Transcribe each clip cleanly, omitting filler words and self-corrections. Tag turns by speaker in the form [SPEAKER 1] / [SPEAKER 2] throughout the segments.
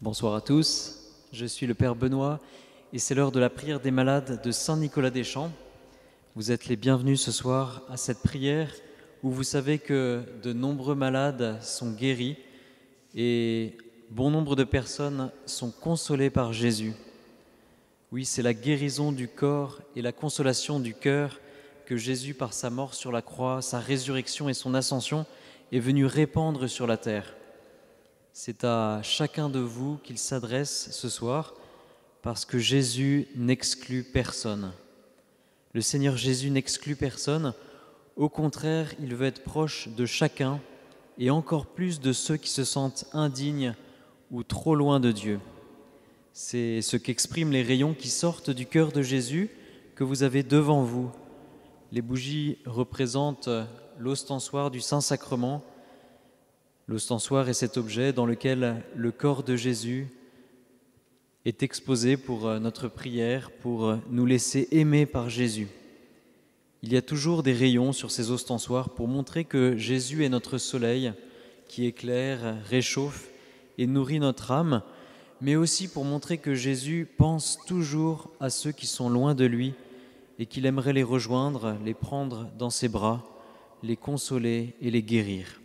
[SPEAKER 1] Bonsoir à tous, je suis le Père Benoît et c'est l'heure de la prière des malades de Saint-Nicolas-des-Champs. Vous êtes les bienvenus ce soir à cette prière où vous savez que de nombreux malades sont guéris et bon nombre de personnes sont consolées par Jésus. Oui, c'est la guérison du corps et la consolation du cœur que Jésus, par sa mort sur la croix, sa résurrection et son ascension, est venu répandre sur la terre. C'est à chacun de vous qu'il s'adresse ce soir, parce que Jésus n'exclut personne. Le Seigneur Jésus n'exclut personne. Au contraire, il veut être proche de chacun et encore plus de ceux qui se sentent indignes ou trop loin de Dieu. C'est ce qu'expriment les rayons qui sortent du cœur de Jésus que vous avez devant vous. Les bougies représentent l'ostensoir du Saint-Sacrement. L'ostensoir est cet objet dans lequel le corps de Jésus est exposé pour notre prière, pour nous laisser aimer par Jésus. Il y a toujours des rayons sur ces ostensoirs pour montrer que Jésus est notre soleil qui éclaire, réchauffe et nourrit notre âme, mais aussi pour montrer que Jésus pense toujours à ceux qui sont loin de lui et qu'il aimerait les rejoindre, les prendre dans ses bras, les consoler et les guérir.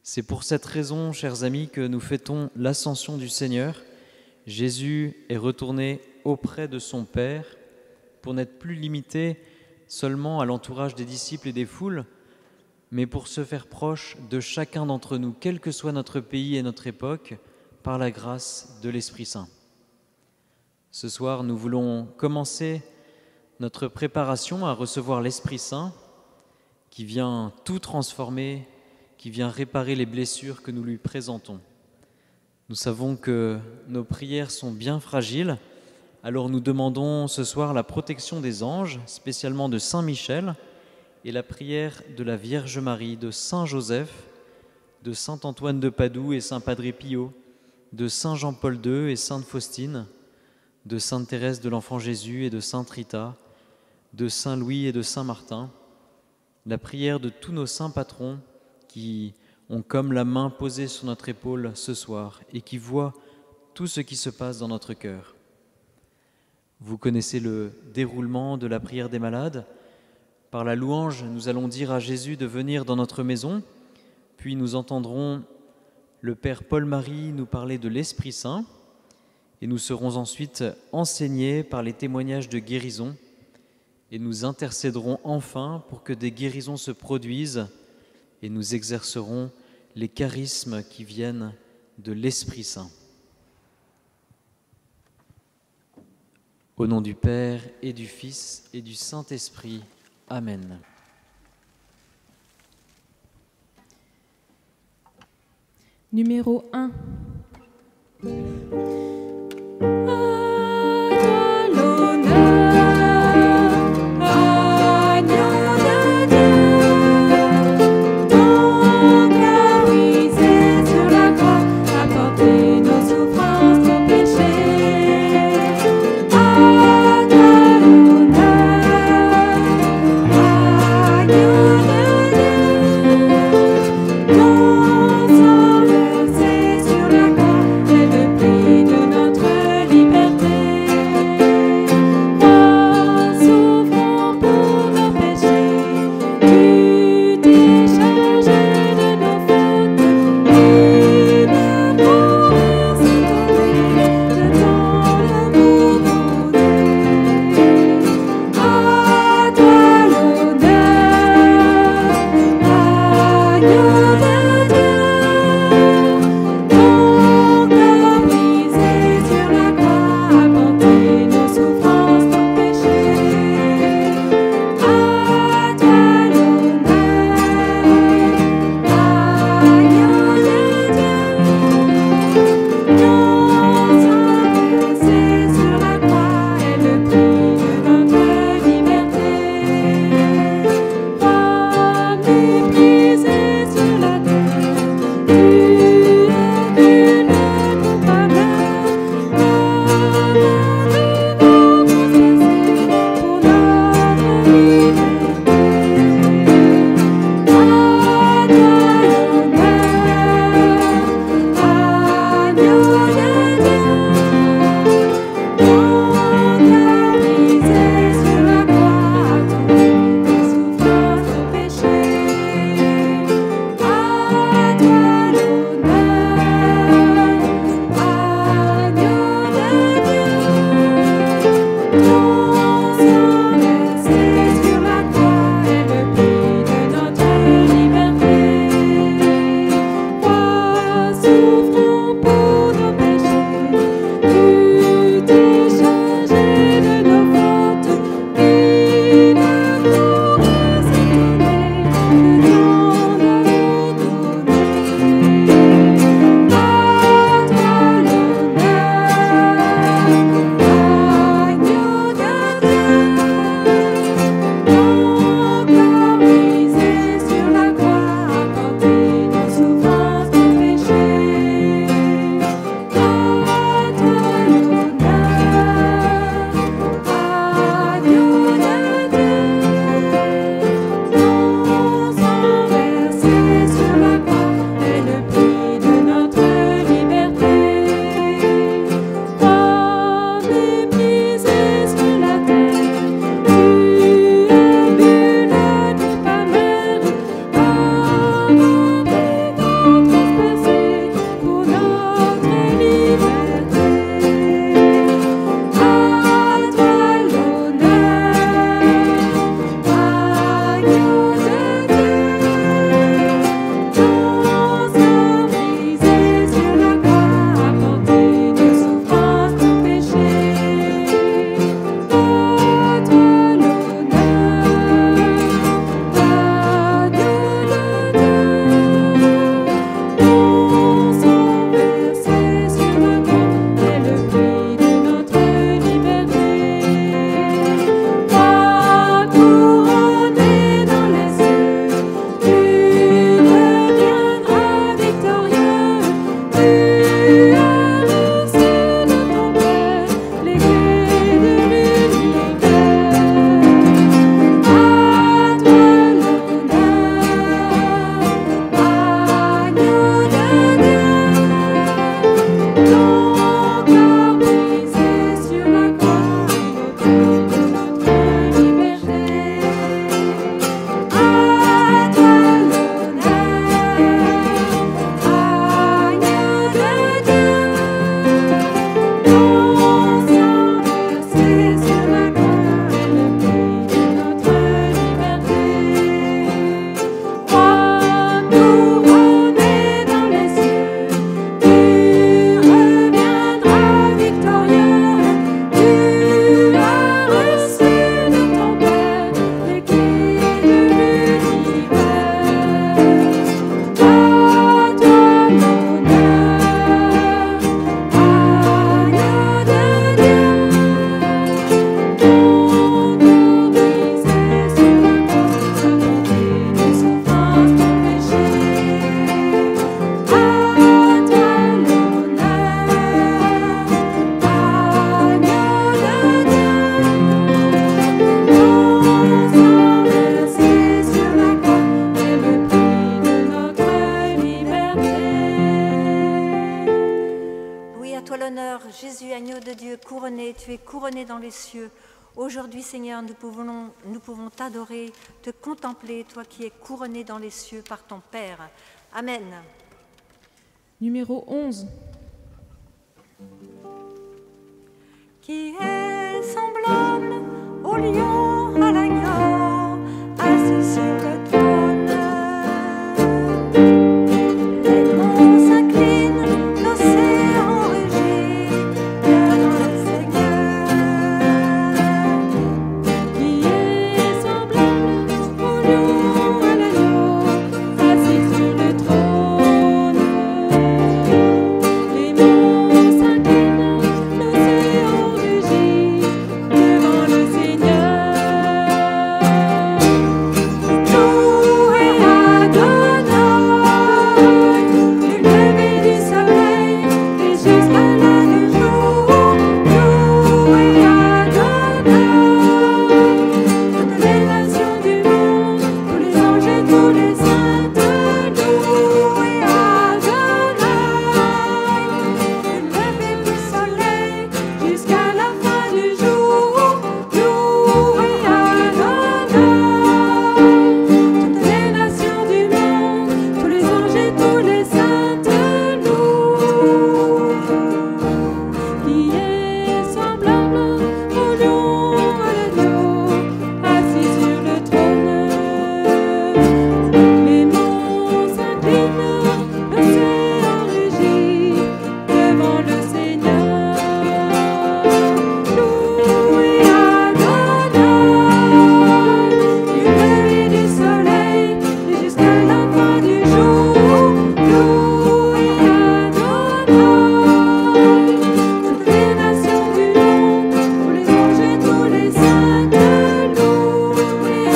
[SPEAKER 1] C'est pour cette raison, chers amis, que nous fêtons l'ascension du Seigneur. Jésus est retourné auprès de son Père pour n'être plus limité seulement à l'entourage des disciples et des foules, mais pour se faire proche de chacun d'entre nous, quel que soit notre pays et notre époque, par la grâce de l'Esprit Saint. Ce soir, nous voulons commencer notre préparation à recevoir l'Esprit Saint qui vient tout transformer, qui vient réparer les blessures que nous lui présentons. Nous savons que nos prières sont bien fragiles, alors nous demandons ce soir la protection des anges, spécialement de Saint Michel, et la prière de la Vierge Marie, de Saint Joseph, de Saint Antoine de Padoue et Saint Padre Pio, de Saint Jean-Paul II et Sainte Faustine, de Sainte Thérèse de l'Enfant Jésus et de Sainte Rita, de Saint Louis et de Saint Martin, la prière de tous nos saints patrons qui ont comme la main posée sur notre épaule ce soir et qui voient tout ce qui se passe dans notre cœur. Vous connaissez le déroulement de la prière des malades. Par la louange, nous allons dire à Jésus de venir dans notre maison, puis nous entendrons le Père Paul-Marie nous parler de l'Esprit Saint et nous serons ensuite enseignés par les témoignages de guérison et nous intercéderons enfin pour que des guérisons se produisent et nous exercerons les charismes qui viennent de l'Esprit Saint. Au nom du Père et du Fils et du Saint-Esprit. Amen.
[SPEAKER 2] Numéro 1.
[SPEAKER 3] Sur la toi l'honneur, Jésus, agneau de Dieu, couronné, tu es couronné dans les cieux. Aujourd'hui, Seigneur, nous pouvons t'adorer, te contempler, toi qui es couronné dans les cieux par ton Père. Amen.
[SPEAKER 2] Numéro 11.
[SPEAKER 3] Qui est semblable au lion, à l'agneau, assis sur le trône. Les monts s'inclinent, l'océan rugit devant le Seigneur.
[SPEAKER 2] Qui est semblable au lion, à l'agneau, assis sur le trône. Les monts s'inclinent, l'océan rugit devant le Seigneur.
[SPEAKER 3] Louez Adonai, du lever du soleil et jusqu'à la du jour. Louez Adonai, toutes les nations du monde, tous les anges et tous les saints. Louez Adonai, du lever du soleil jusqu'à la fin du jour. Louez Adonai, toutes les nations du monde, tous les anges et tous les saints te louent.
[SPEAKER 2] Qui est semblable au lion, à l'agneau, assis sur le trône. Les monts s'inclinent, l'océan rugit devant le Seigneur.
[SPEAKER 3] Louez Adonai, du lever du soleil et jusqu'à la fin du jour. Louez Adonai, toutes les nations du monde, tous les anges et tous les saints te louent. Louez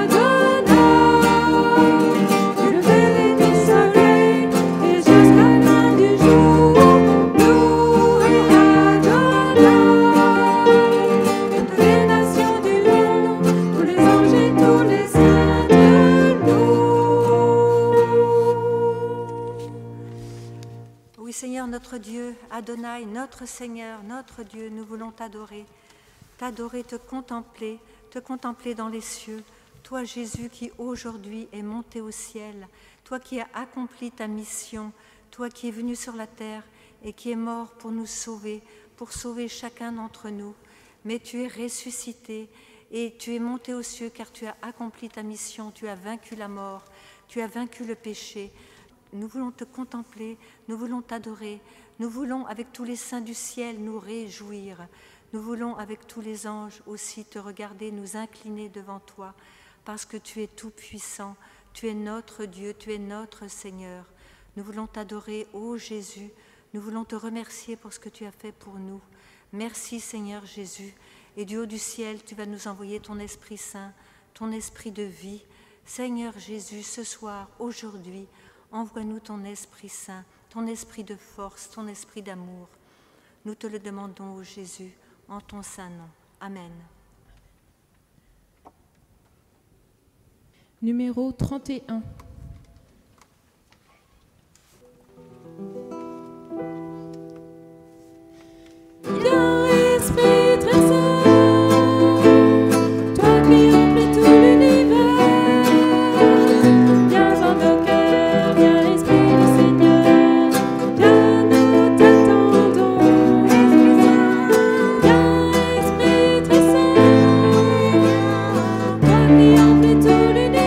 [SPEAKER 3] Adonai, du lever du soleil et jusqu'à la fin du jour. Louez Adonai, toutes les nations du monde, tous les anges et tous les saints te louent. Oui, Seigneur notre Dieu, Adonai, notre Seigneur, notre Dieu, nous voulons t'adorer, te contempler dans les cieux. Toi, Jésus, qui aujourd'hui est monté au ciel, toi qui as accompli ta mission, toi qui es venu sur la terre et qui est mort pour nous sauver, pour sauver chacun d'entre nous. Mais tu es ressuscité et tu es monté aux cieux car tu as accompli ta mission, tu as vaincu la mort, tu as vaincu le péché. Nous voulons te contempler, nous voulons t'adorer, nous voulons avec tous les saints du ciel nous réjouir. Nous voulons avec tous les anges aussi te regarder, nous incliner devant toi, parce que tu es tout-puissant, tu es notre Dieu, tu es notre Seigneur. Nous voulons t'adorer, ô Jésus, nous voulons te remercier pour ce que tu as fait pour nous. Merci Seigneur Jésus, et du haut du ciel, tu vas nous envoyer ton Esprit Saint, ton Esprit de vie. Seigneur Jésus, ce soir, aujourd'hui, envoie-nous ton Esprit Saint, ton Esprit de force, ton Esprit d'amour. Nous te le demandons, ô Jésus, en ton saint nom. Amen.
[SPEAKER 2] Numéro 31. Viens, Esprit très saint, toi qui remplis tout l'univers. Viens en nos cœurs, viens, Esprit du Seigneur. Viens, nous t'attendons. Viens, Esprit très saint, toi qui remplis tout l'univers.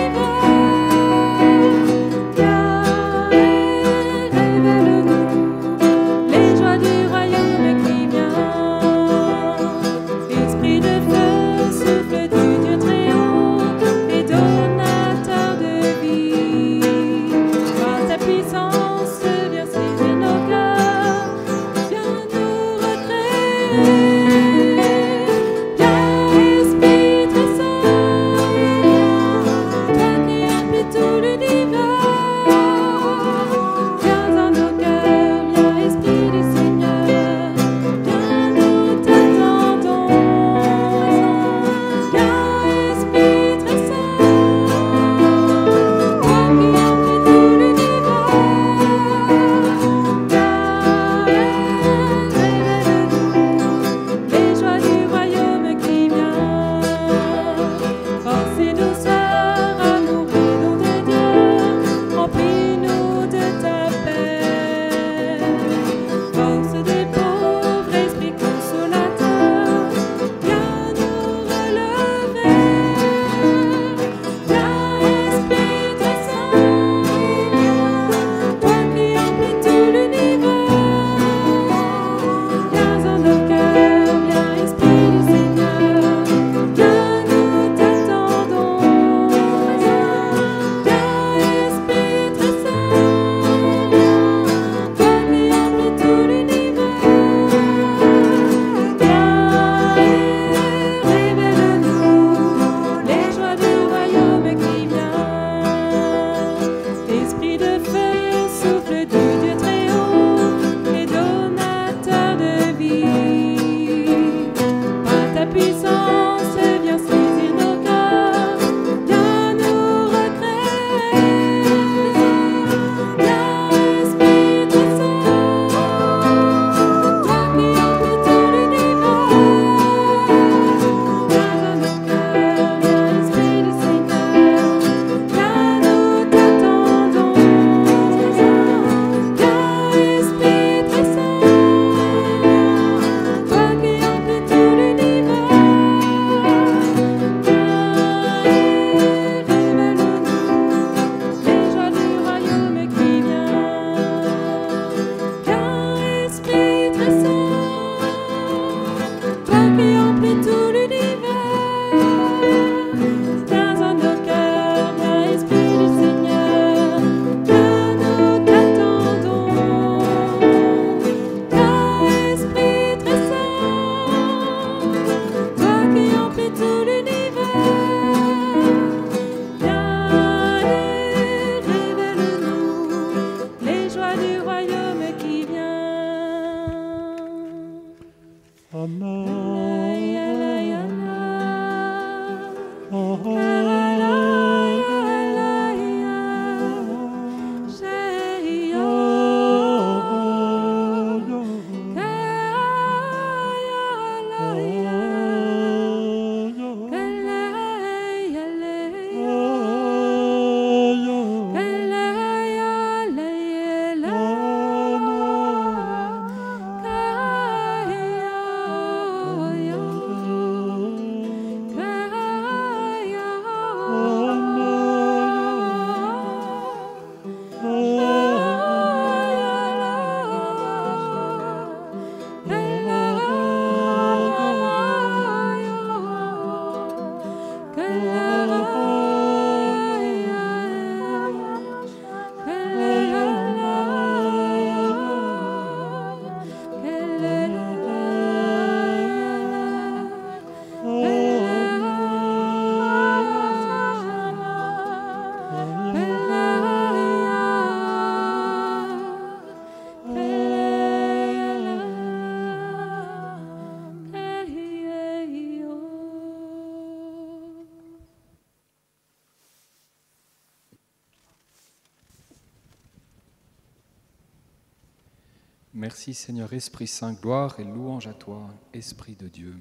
[SPEAKER 4] Merci Seigneur Esprit Saint, gloire et louange à toi, Esprit de Dieu.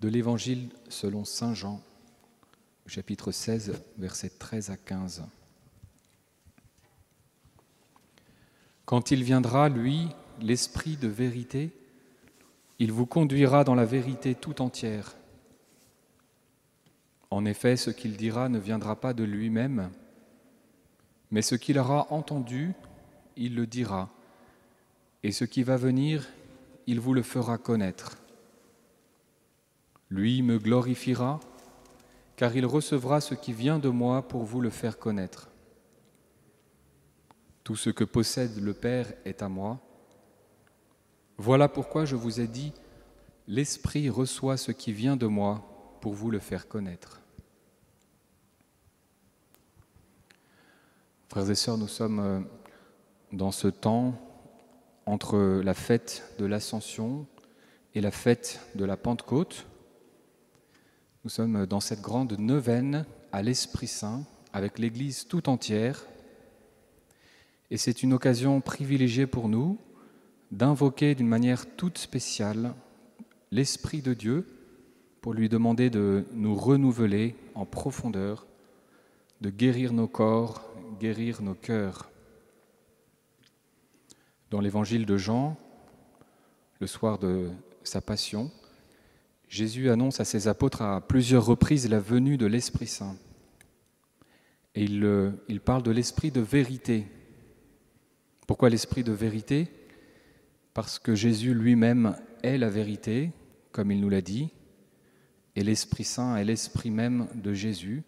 [SPEAKER 4] De l'Évangile selon Saint Jean, chapitre 16, versets 13 à 15. Quand il viendra, lui, l'Esprit de vérité, il vous conduira dans la vérité tout entière. En effet, ce qu'il dira ne viendra pas de lui-même, mais ce qu'il aura entendu, il le dira, et ce qui va venir, il vous le fera connaître. Lui me glorifiera, car il recevra ce qui vient de moi pour vous le faire connaître. Tout ce que possède le Père est à moi. Voilà pourquoi je vous ai dit, l'Esprit reçoit ce qui vient de moi pour vous le faire connaître. Frères et sœurs, nous sommes dans ce temps entre la fête de l'Ascension et la fête de la Pentecôte. Nous sommes dans cette grande neuvaine à l'Esprit Saint avec l'Église tout entière. Et c'est une occasion privilégiée pour nous d'invoquer d'une manière toute spéciale l'Esprit de Dieu pour lui demander de nous renouveler en profondeur, de guérir nos corps, guérir nos cœurs. Dans l'Évangile de Jean, le soir de sa passion, Jésus annonce à ses apôtres à plusieurs reprises la venue de l'Esprit Saint. Et il parle de l'Esprit de vérité. Pourquoi l'Esprit de vérité ? Parce que Jésus lui-même est la vérité, comme il nous l'a dit, et l'Esprit Saint est l'Esprit même de Jésus.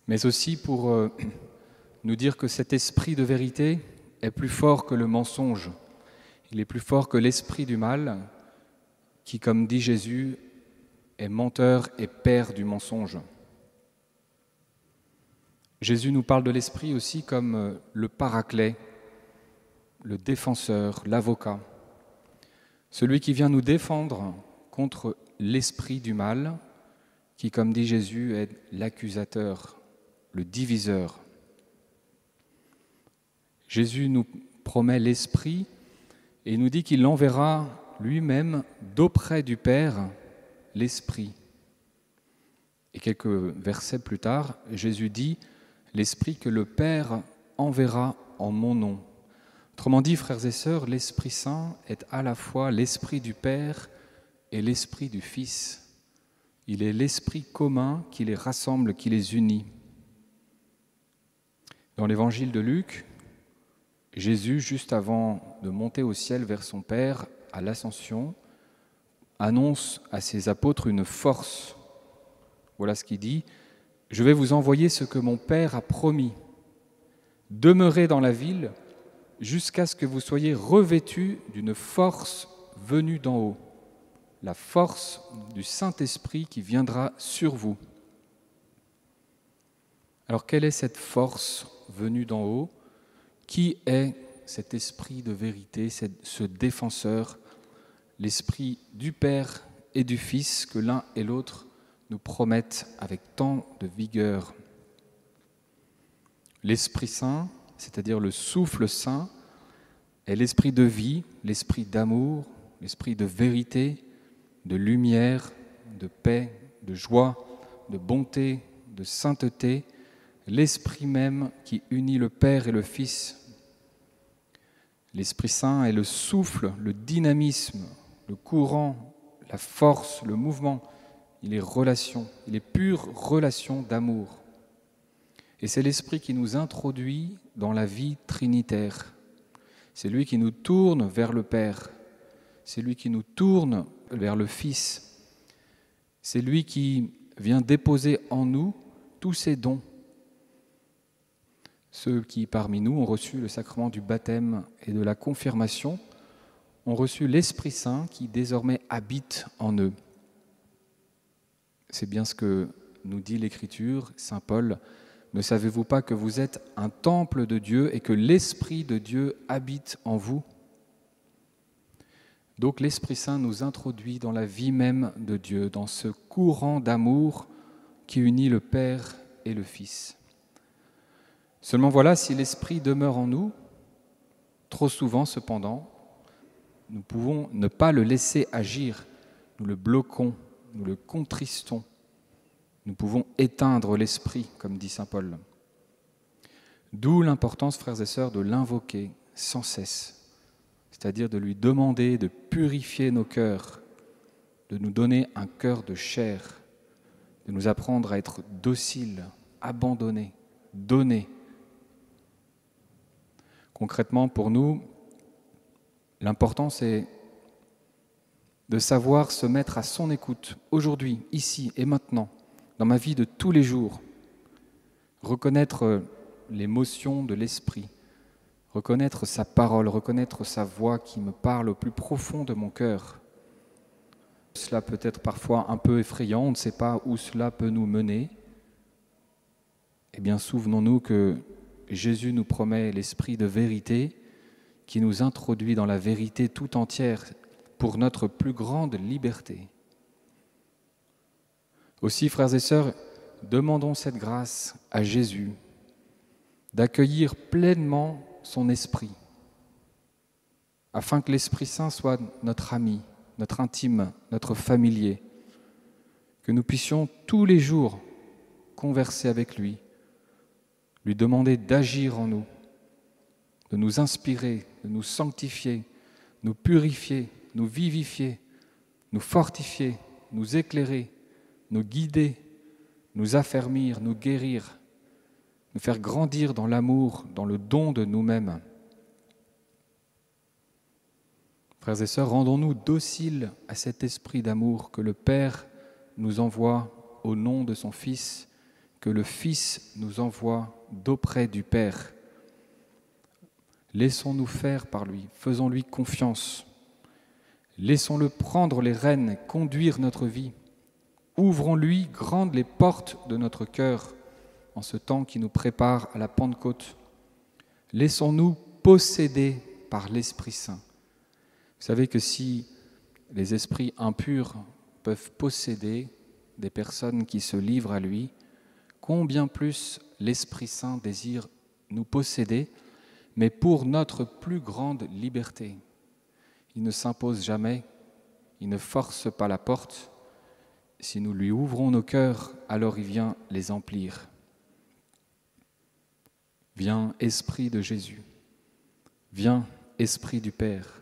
[SPEAKER 4] Mais aussi pour nous dire que cet Esprit de vérité est plus fort que le mensonge. Il est plus fort que l'esprit du mal, qui, comme dit Jésus, est menteur et père du mensonge. Jésus nous parle de l'esprit aussi comme le paraclet, le défenseur, l'avocat, celui qui vient nous défendre contre l'esprit du mal, qui, comme dit Jésus, est l'accusateur, le diviseur. Jésus nous promet l'Esprit et nous dit qu'il enverra lui-même d'auprès du Père l'Esprit. Et quelques versets plus tard, Jésus dit « l'Esprit que le Père enverra en mon nom ». Autrement dit, frères et sœurs, l'Esprit Saint est à la fois l'Esprit du Père et l'Esprit du Fils. Il est l'Esprit commun qui les rassemble, qui les unit. Dans l'Évangile de Luc, Jésus, juste avant de monter au ciel vers son Père, à l'Ascension, annonce à ses apôtres une force. Voilà ce qu'il dit, « Je vais vous envoyer ce que mon Père a promis. Demeurez dans la ville jusqu'à ce que vous soyez revêtus d'une force venue d'en haut, la force du Saint-Esprit qui viendra sur vous. » Alors, quelle est cette force venue d'en haut ? Qui est cet esprit de vérité, ce défenseur, l'esprit du Père et du Fils que l'un et l'autre nous promettent avec tant de vigueur. L'Esprit Saint, c'est-à-dire le souffle saint, est l'esprit de vie, l'esprit d'amour, l'esprit de vérité, de lumière, de paix, de joie, de bonté, de sainteté, l'Esprit même qui unit le Père et le Fils. L'Esprit Saint est le souffle, le dynamisme, le courant, la force, le mouvement. Il est relation, il est pure relation d'amour. Et c'est l'Esprit qui nous introduit dans la vie trinitaire. C'est lui qui nous tourne vers le Père. C'est lui qui nous tourne vers le Fils. C'est lui qui vient déposer en nous tous ses dons. Ceux qui, parmi nous, ont reçu le sacrement du baptême et de la confirmation, ont reçu l'Esprit Saint qui désormais habite en eux. C'est bien ce que nous dit l'Écriture, Saint Paul. Ne savez-vous pas que vous êtes un temple de Dieu et que l'Esprit de Dieu habite en vous ? Donc l'Esprit Saint nous introduit dans la vie même de Dieu, dans ce courant d'amour qui unit le Père et le Fils. Seulement voilà, si l'Esprit demeure en nous, trop souvent cependant, nous pouvons ne pas le laisser agir, nous le bloquons, nous le contristons. Nous pouvons éteindre l'Esprit, comme dit saint Paul. D'où l'importance, frères et sœurs, de l'invoquer sans cesse, c'est-à-dire de lui demander de purifier nos cœurs, de nous donner un cœur de chair, de nous apprendre à être dociles, abandonnés, donnés. Concrètement, pour nous, l'important, c'est de savoir se mettre à son écoute, aujourd'hui, ici et maintenant, dans ma vie de tous les jours, reconnaître l'émotion de l'esprit, reconnaître sa parole, reconnaître sa voix qui me parle au plus profond de mon cœur. Cela peut être parfois un peu effrayant, on ne sait pas où cela peut nous mener. Eh bien, souvenons-nous que Jésus nous promet l'esprit de vérité qui nous introduit dans la vérité tout entière pour notre plus grande liberté. Aussi, frères et sœurs, demandons cette grâce à Jésus d'accueillir pleinement son esprit, afin que l'Esprit Saint soit notre ami, notre intime, notre familier, que nous puissions tous les jours converser avec lui, lui demander d'agir en nous, de nous inspirer, de nous sanctifier, nous purifier, nous vivifier, nous fortifier, nous éclairer, nous guider, nous affermir, nous guérir, nous faire grandir dans l'amour, dans le don de nous-mêmes. Frères et sœurs, rendons-nous dociles à cet esprit d'amour que le Père nous envoie au nom de son Fils, que le Fils nous envoie d'auprès du Père. Laissons-nous faire par lui, faisons-lui confiance. Laissons-le prendre les rênes, conduire notre vie. Ouvrons-lui grandes les portes de notre cœur en ce temps qui nous prépare à la Pentecôte. Laissons-nous posséder par l'Esprit Saint. Vous savez que si les esprits impurs peuvent posséder des personnes qui se livrent à lui, combien plus l'Esprit Saint désire nous posséder, mais pour notre plus grande liberté. Il ne s'impose jamais, il ne force pas la porte. Si nous lui ouvrons nos cœurs, alors il vient les emplir. Viens, Esprit de Jésus. Viens, Esprit du Père.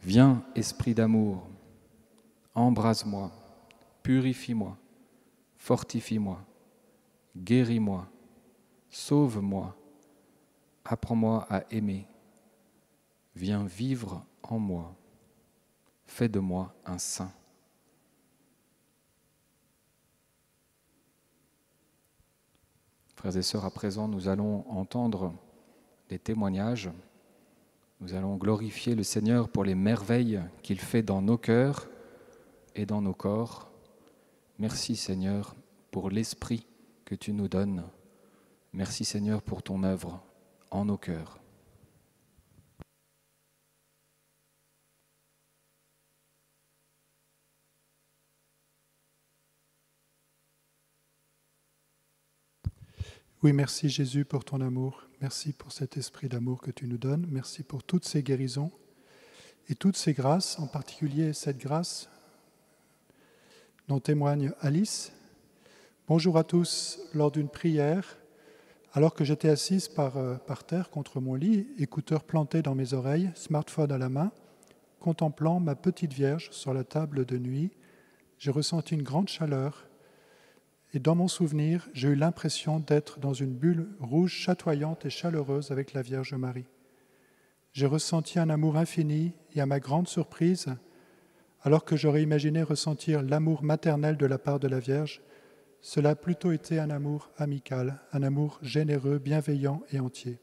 [SPEAKER 4] Viens, Esprit d'amour. Embrase-moi, purifie-moi, fortifie-moi, guéris-moi, sauve-moi, apprends-moi à aimer. Viens vivre en moi. Fais de moi un saint. Frères et sœurs, à présent, nous allons entendre des témoignages. Nous allons glorifier le Seigneur pour les merveilles qu'il fait dans nos cœurs et dans nos corps. Merci Seigneur pour l'Esprit que tu nous donnes. Merci Seigneur pour ton œuvre en nos cœurs.
[SPEAKER 5] Oui, merci Jésus pour ton amour. Merci pour cet esprit d'amour que tu nous donnes. Merci pour toutes ces guérisons et toutes ces grâces, en particulier cette grâce dont témoigne Alice. Bonjour à tous. Lors d'une prière, alors que j'étais assise par terre contre mon lit, écouteurs plantés dans mes oreilles, smartphone à la main, contemplant ma petite Vierge sur la table de nuit, j'ai ressenti une grande chaleur et dans mon souvenir, j'ai eu l'impression d'être dans une bulle rouge chatoyante et chaleureuse avec la Vierge Marie. J'ai ressenti un amour infini et à ma grande surprise, alors que j'aurais imaginé ressentir l'amour maternel de la part de la Vierge, cela a plutôt été un amour amical, un amour généreux, bienveillant et entier.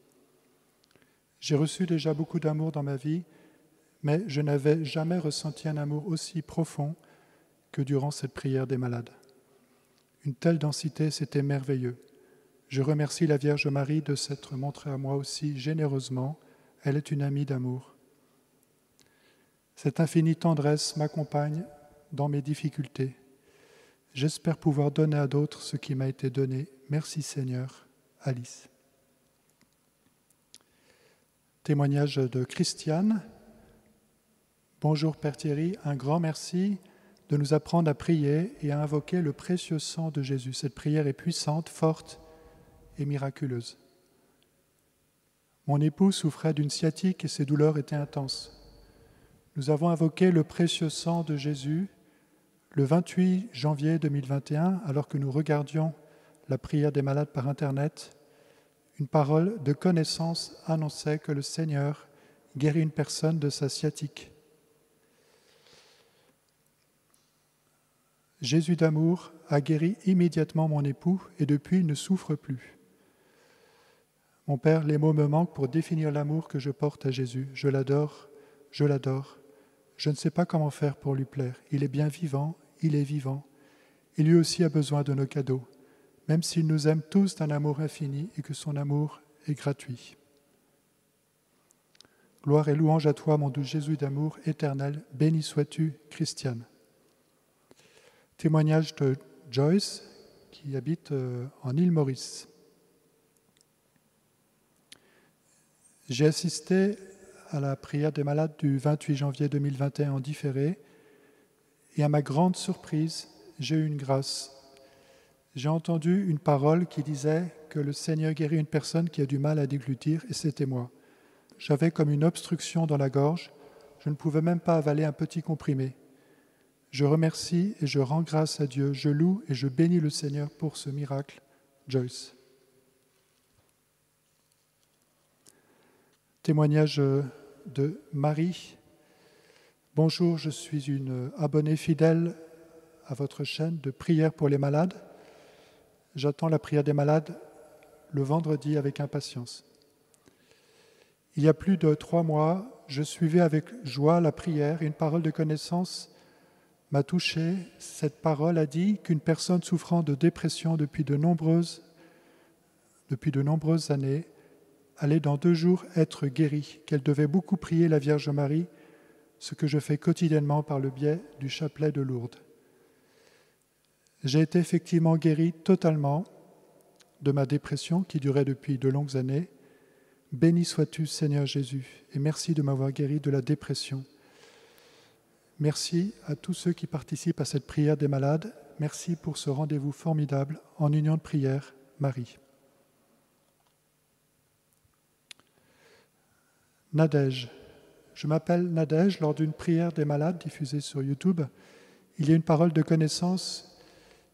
[SPEAKER 5] J'ai reçu déjà beaucoup d'amour dans ma vie, mais je n'avais jamais ressenti un amour aussi profond que durant cette prière des malades. Une telle densité, c'était merveilleux. Je remercie la Vierge Marie de s'être montrée à moi aussi généreusement. Elle est une amie d'amour. Cette infinie tendresse m'accompagne dans mes difficultés. J'espère pouvoir donner à d'autres ce qui m'a été donné. Merci Seigneur. Alice. Témoignage de Christiane. Bonjour Père Thierry, un grand merci de nous apprendre à prier et à invoquer le précieux sang de Jésus. Cette prière est puissante, forte et miraculeuse. Mon époux souffrait d'une sciatique et ses douleurs étaient intenses. Nous avons invoqué le précieux sang de Jésus le 28 janvier 2021, alors que nous regardions la prière des malades par Internet. Une parole de connaissance annonçait que le Seigneur guérit une personne de sa sciatique. Jésus d'amour a guéri immédiatement mon époux et depuis il ne souffre plus. Mon Père, les mots me manquent pour définir l'amour que je porte à Jésus. Je l'adore, je l'adore. Je ne sais pas comment faire pour lui plaire. Il est bien vivant, il est vivant. Et lui aussi a besoin de nos cadeaux, même s'il nous aime tous d'un amour infini et que son amour est gratuit. Gloire et louange à toi, mon doux Jésus d'amour éternel. Béni sois-tu, Christiane. Témoignage de Joyce, qui habite en île Maurice. J'ai assisté à la prière des malades du 28 janvier 2021 en différé, et à ma grande surprise, j'ai eu une grâce. J'ai entendu une parole qui disait que le Seigneur guérit une personne qui a du mal à déglutir, et c'était moi. J'avais comme une obstruction dans la gorge, je ne pouvais même pas avaler un petit comprimé. Je remercie et je rends grâce à Dieu, je loue et je bénis le Seigneur pour ce miracle. Joyce. Témoignage de Marie. Bonjour, je suis une abonnée fidèle à votre chaîne de prière pour les malades. J'attends la prière des malades le vendredi avec impatience. Il y a plus de 3 mois, je suivais avec joie la prière et une parole de connaissance m'a touché. Cette parole a dit qu'une personne souffrant de dépression depuis de nombreuses années allait dans 2 jours être guérie, qu'elle devait beaucoup prier la Vierge Marie, ce que je fais quotidiennement par le biais du chapelet de Lourdes. J'ai été effectivement guérie totalement de ma dépression qui durait depuis de longues années. Béni sois-tu, Seigneur Jésus, et merci de m'avoir guéri de la dépression. Merci à tous ceux qui participent à cette prière des malades. Merci pour ce rendez-vous formidable en union de prière, Marie. Nadège. Je m'appelle Nadège. Lors d'une prière des malades diffusée sur YouTube, il y a une parole de connaissance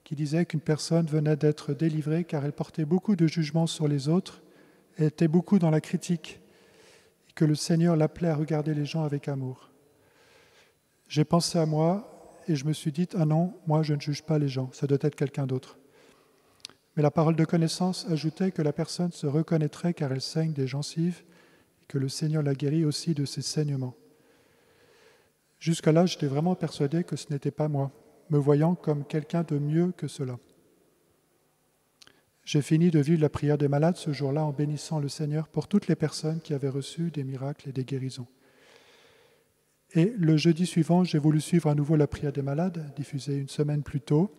[SPEAKER 5] qui disait qu'une personne venait d'être délivrée car elle portait beaucoup de jugement sur les autres, elle était beaucoup dans la critique et que le Seigneur l'appelait à regarder les gens avec amour. J'ai pensé à moi et je me suis dit « Ah non, moi je ne juge pas les gens, ça doit être quelqu'un d'autre. » Mais la parole de connaissance ajoutait que la personne se reconnaîtrait car elle saigne des gencives et que le Seigneur la guérit aussi de ses saignements. Jusqu'à là, j'étais vraiment persuadé que ce n'était pas moi, me voyant comme quelqu'un de mieux que cela. J'ai fini de vivre la prière des malades ce jour-là en bénissant le Seigneur pour toutes les personnes qui avaient reçu des miracles et des guérisons. Et le jeudi suivant, j'ai voulu suivre à nouveau la prière des malades, diffusée une semaine plus tôt.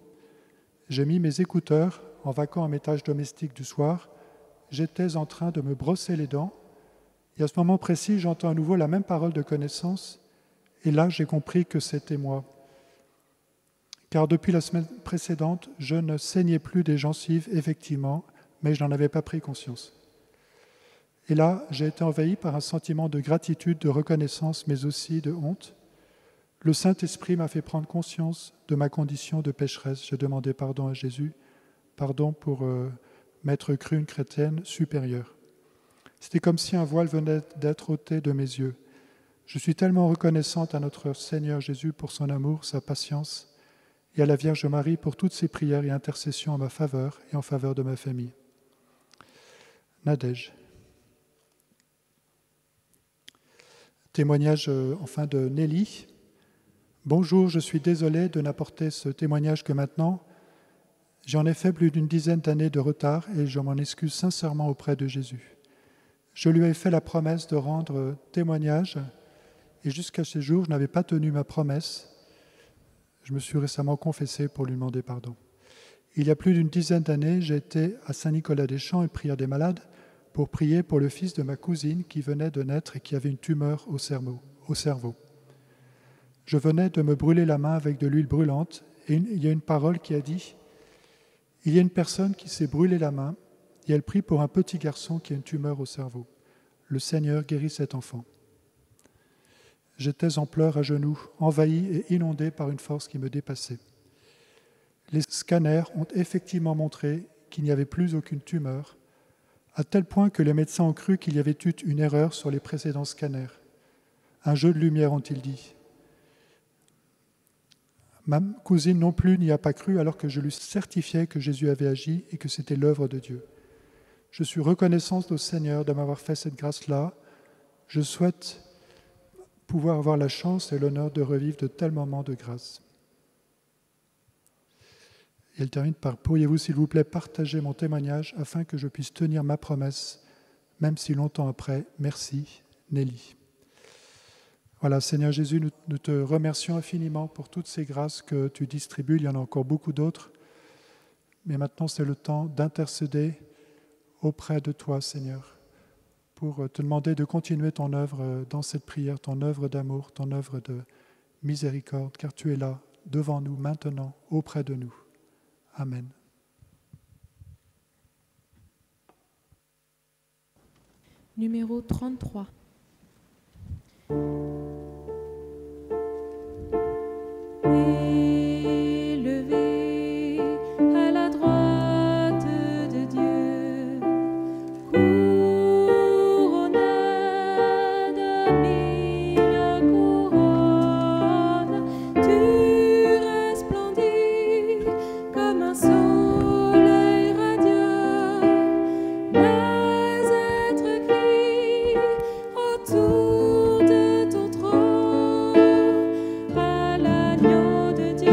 [SPEAKER 5] J'ai mis mes écouteurs en vacant un métage domestique du soir j'étais en train de me brosser les dents. Et à ce moment précis, j'entends à nouveau la même parole de connaissance. Et là, j'ai compris que c'était moi. Car depuis la semaine précédente, je ne saignais plus des gencives, effectivement, mais je n'en avais pas pris conscience. Et là, j'ai été envahi par un sentiment de gratitude, de reconnaissance, mais aussi de honte. Le Saint-Esprit m'a fait prendre conscience de ma condition de pécheresse. J'ai demandé pardon à Jésus, pardon pour m'être cru une chrétienne supérieure. C'était comme si un voile venait d'être ôté de mes yeux. Je suis tellement reconnaissante à notre Seigneur Jésus pour son amour, sa patience, et à la Vierge Marie pour toutes ses prières et intercessions en ma faveur et en faveur de ma famille. Nadège. Témoignage enfin de Nelly. Bonjour, je suis désolé de n'apporter ce témoignage que maintenant. J'ai en effet plus d'une dizaine d'années de retard et je m'en excuse sincèrement auprès de Jésus. Je lui ai fait la promesse de rendre témoignage et jusqu'à ce jour, je n'avais pas tenu ma promesse. Je me suis récemment confessé pour lui demander pardon. Il y a plus d'une dizaine d'années, j'étais à Saint-Nicolas-des-Champs, une prière des malades, pour prier pour le fils de ma cousine qui venait de naître et qui avait une tumeur au cerveau. Je venais de me brûler la main avec de l'huile brûlante et il y a une parole qui a dit « Il y a une personne qui s'est brûlé la main et elle prie pour un petit garçon qui a une tumeur au cerveau. Le Seigneur guérit cet enfant. » J'étais en pleurs à genoux, envahi et inondé par une force qui me dépassait. Les scanners ont effectivement montré qu'il n'y avait plus aucune tumeur, à tel point que les médecins ont cru qu'il y avait eu une erreur sur les précédents scanners. Un jeu de lumière, ont-ils dit. Ma cousine non plus n'y a pas cru alors que je lui certifiais que Jésus avait agi et que c'était l'œuvre de Dieu. Je suis reconnaissante au Seigneur de m'avoir fait cette grâce-là. Je souhaite pouvoir avoir la chance et l'honneur de revivre de tels moments de grâce. Et elle termine par « Pourriez-vous, s'il vous plaît, partager mon témoignage afin que je puisse tenir ma promesse, même si longtemps après, merci, Nelly. » Voilà, Seigneur Jésus, nous te remercions infiniment pour toutes ces grâces que tu distribues. Il y en a encore beaucoup d'autres. Mais maintenant, c'est le temps d'intercéder auprès de toi, Seigneur, pour te demander de continuer ton œuvre dans cette prière, ton œuvre d'amour, ton œuvre de miséricorde, car tu es là, devant nous, maintenant, auprès de nous. Amen.
[SPEAKER 2] Numéro 33. Élevé à la droite de Dieu, couronné de mille couronnes, tu resplendis comme un soleil radieux. Les êtres crient autour de ton trône à l'agneau de Dieu.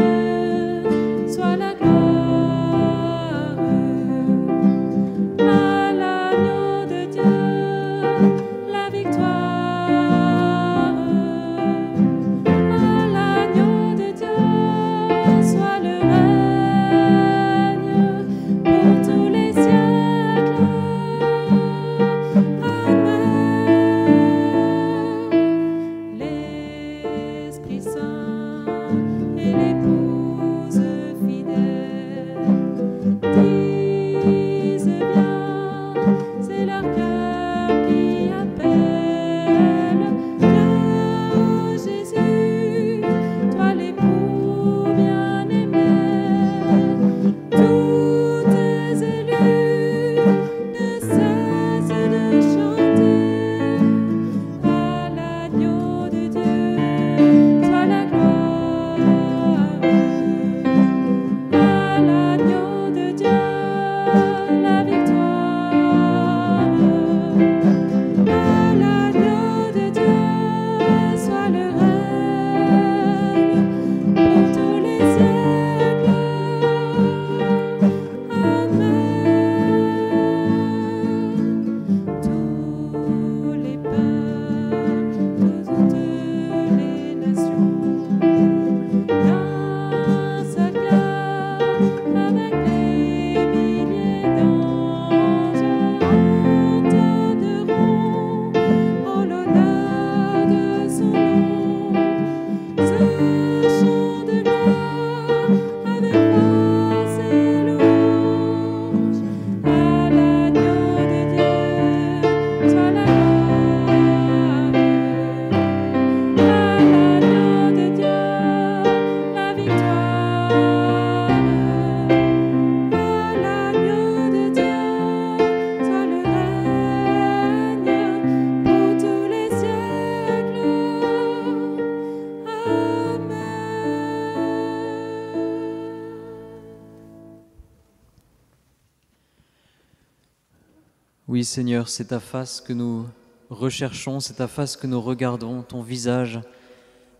[SPEAKER 1] Oui, Seigneur, c'est ta face que nous recherchons, c'est ta face que nous regardons, ton visage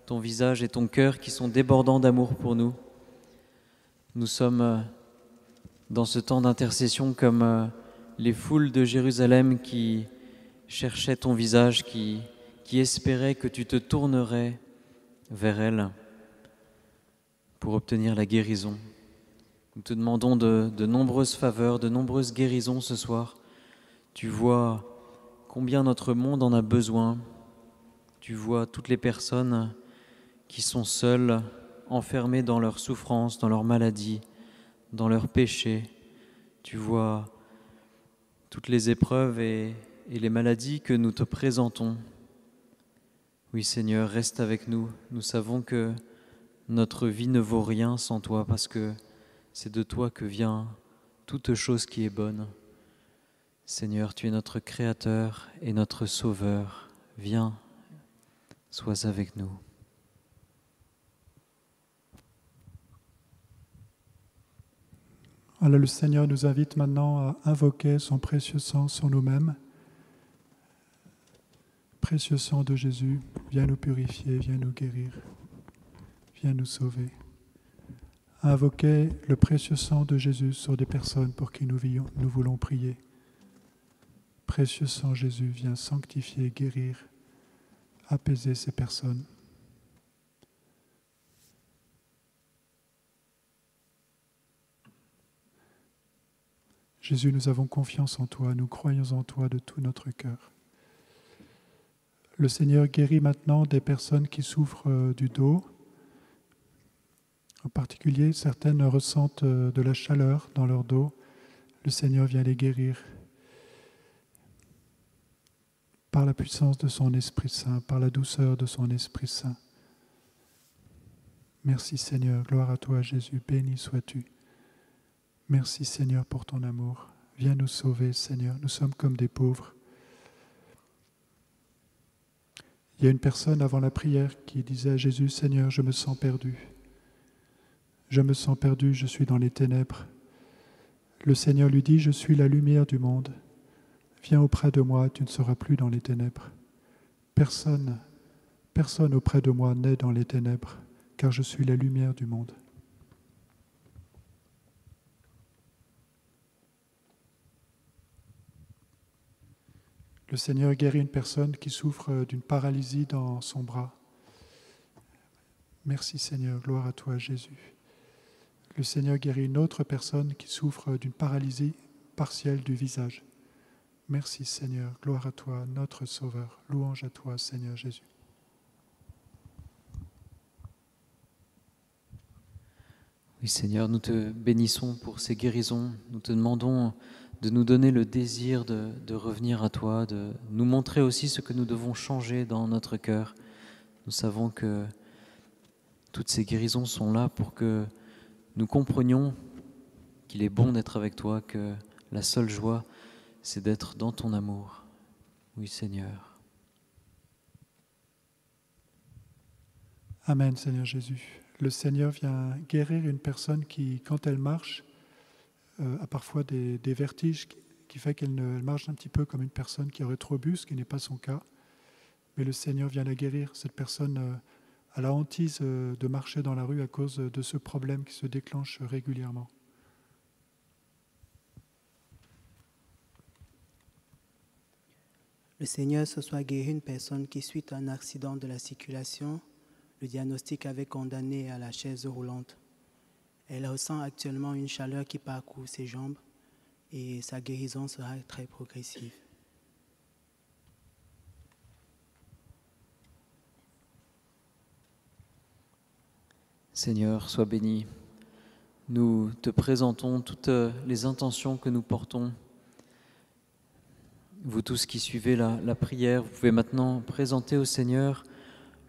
[SPEAKER 1] et ton cœur qui sont débordants d'amour pour nous. Nous sommes dans ce temps d'intercession comme les foules de Jérusalem qui cherchaient ton visage, qui espéraient que tu te tournerais vers elles pour obtenir la guérison. Nous te demandons de nombreuses faveurs, de nombreuses guérisons ce soir. Tu vois combien notre monde en a besoin. Tu vois toutes les personnes qui sont seules, enfermées dans leur souffrance, dans leur maladie, dans leurs péchés. Tu vois toutes les épreuves et les maladies que nous te présentons. Oui, Seigneur, reste avec nous. Nous savons que notre vie ne vaut rien sans toi parce que c'est de toi que vient toute chose qui est bonne. Seigneur, tu es notre Créateur et notre Sauveur. Viens, sois avec nous.
[SPEAKER 5] Alors le Seigneur nous invite maintenant à invoquer son précieux sang sur nous-mêmes. Précieux sang de Jésus, viens nous purifier, viens nous guérir, viens nous sauver. Invoquer le précieux sang de Jésus sur des personnes pour qui nous voulons prier. Précieux sang Jésus, viens sanctifier, guérir, apaiser ces personnes. Jésus, nous avons confiance en toi, nous croyons en toi de tout notre cœur. Le Seigneur guérit maintenant des personnes qui souffrent du dos. En particulier, certaines ressentent de la chaleur dans leur dos. Le Seigneur vient les guérir par la puissance de son Esprit Saint, par la douceur de son Esprit Saint. Merci Seigneur, gloire à toi Jésus, béni sois-tu. Merci Seigneur pour ton amour. Viens nous sauver Seigneur, nous sommes comme des pauvres. Il y a une personne avant la prière qui disait à Jésus, Seigneur, je me sens perdu. Je me sens perdu, je suis dans les ténèbres. Le Seigneur lui dit, je suis la lumière du monde. Viens auprès de moi, tu ne seras plus dans les ténèbres. Personne auprès de moi n'est dans les ténèbres, car je suis la lumière du monde. Le Seigneur guérit une personne qui souffre d'une paralysie dans son bras. Merci Seigneur, gloire à toi Jésus. Le Seigneur guérit une autre personne qui souffre d'une paralysie partielle du visage. Merci Seigneur, gloire à toi, notre Sauveur. Louange à toi Seigneur Jésus.
[SPEAKER 1] Oui Seigneur, nous te bénissons pour ces guérisons. Nous te demandons de nous donner le désir de revenir à toi, de nous montrer aussi ce que nous devons changer dans notre cœur. Nous savons que toutes ces guérisons sont là pour que nous comprenions qu'il est bon d'être avec toi, que la seule joie, c'est d'être dans ton amour. Oui, Seigneur.
[SPEAKER 5] Amen, Seigneur Jésus. Le Seigneur vient guérir une personne qui, quand elle marche, a parfois des vertiges qui fait qu'elle marche un petit peu comme une personne qui aurait trop bu, ce qui n'est pas son cas. Mais le Seigneur vient la guérir. Cette personne a la hantise de marcher dans la rue à cause de ce problème qui se déclenche régulièrement.
[SPEAKER 6] Le Seigneur ce soir guérit une personne qui, suite à un accident de la circulation, le diagnostic avait condamné à la chaise roulante. Elle ressent actuellement une chaleur qui parcourt ses jambes et sa guérison sera très progressive.
[SPEAKER 1] Seigneur, sois béni. Nous te présentons toutes les intentions que nous portons. Vous tous qui suivez la prière, vous pouvez maintenant présenter au Seigneur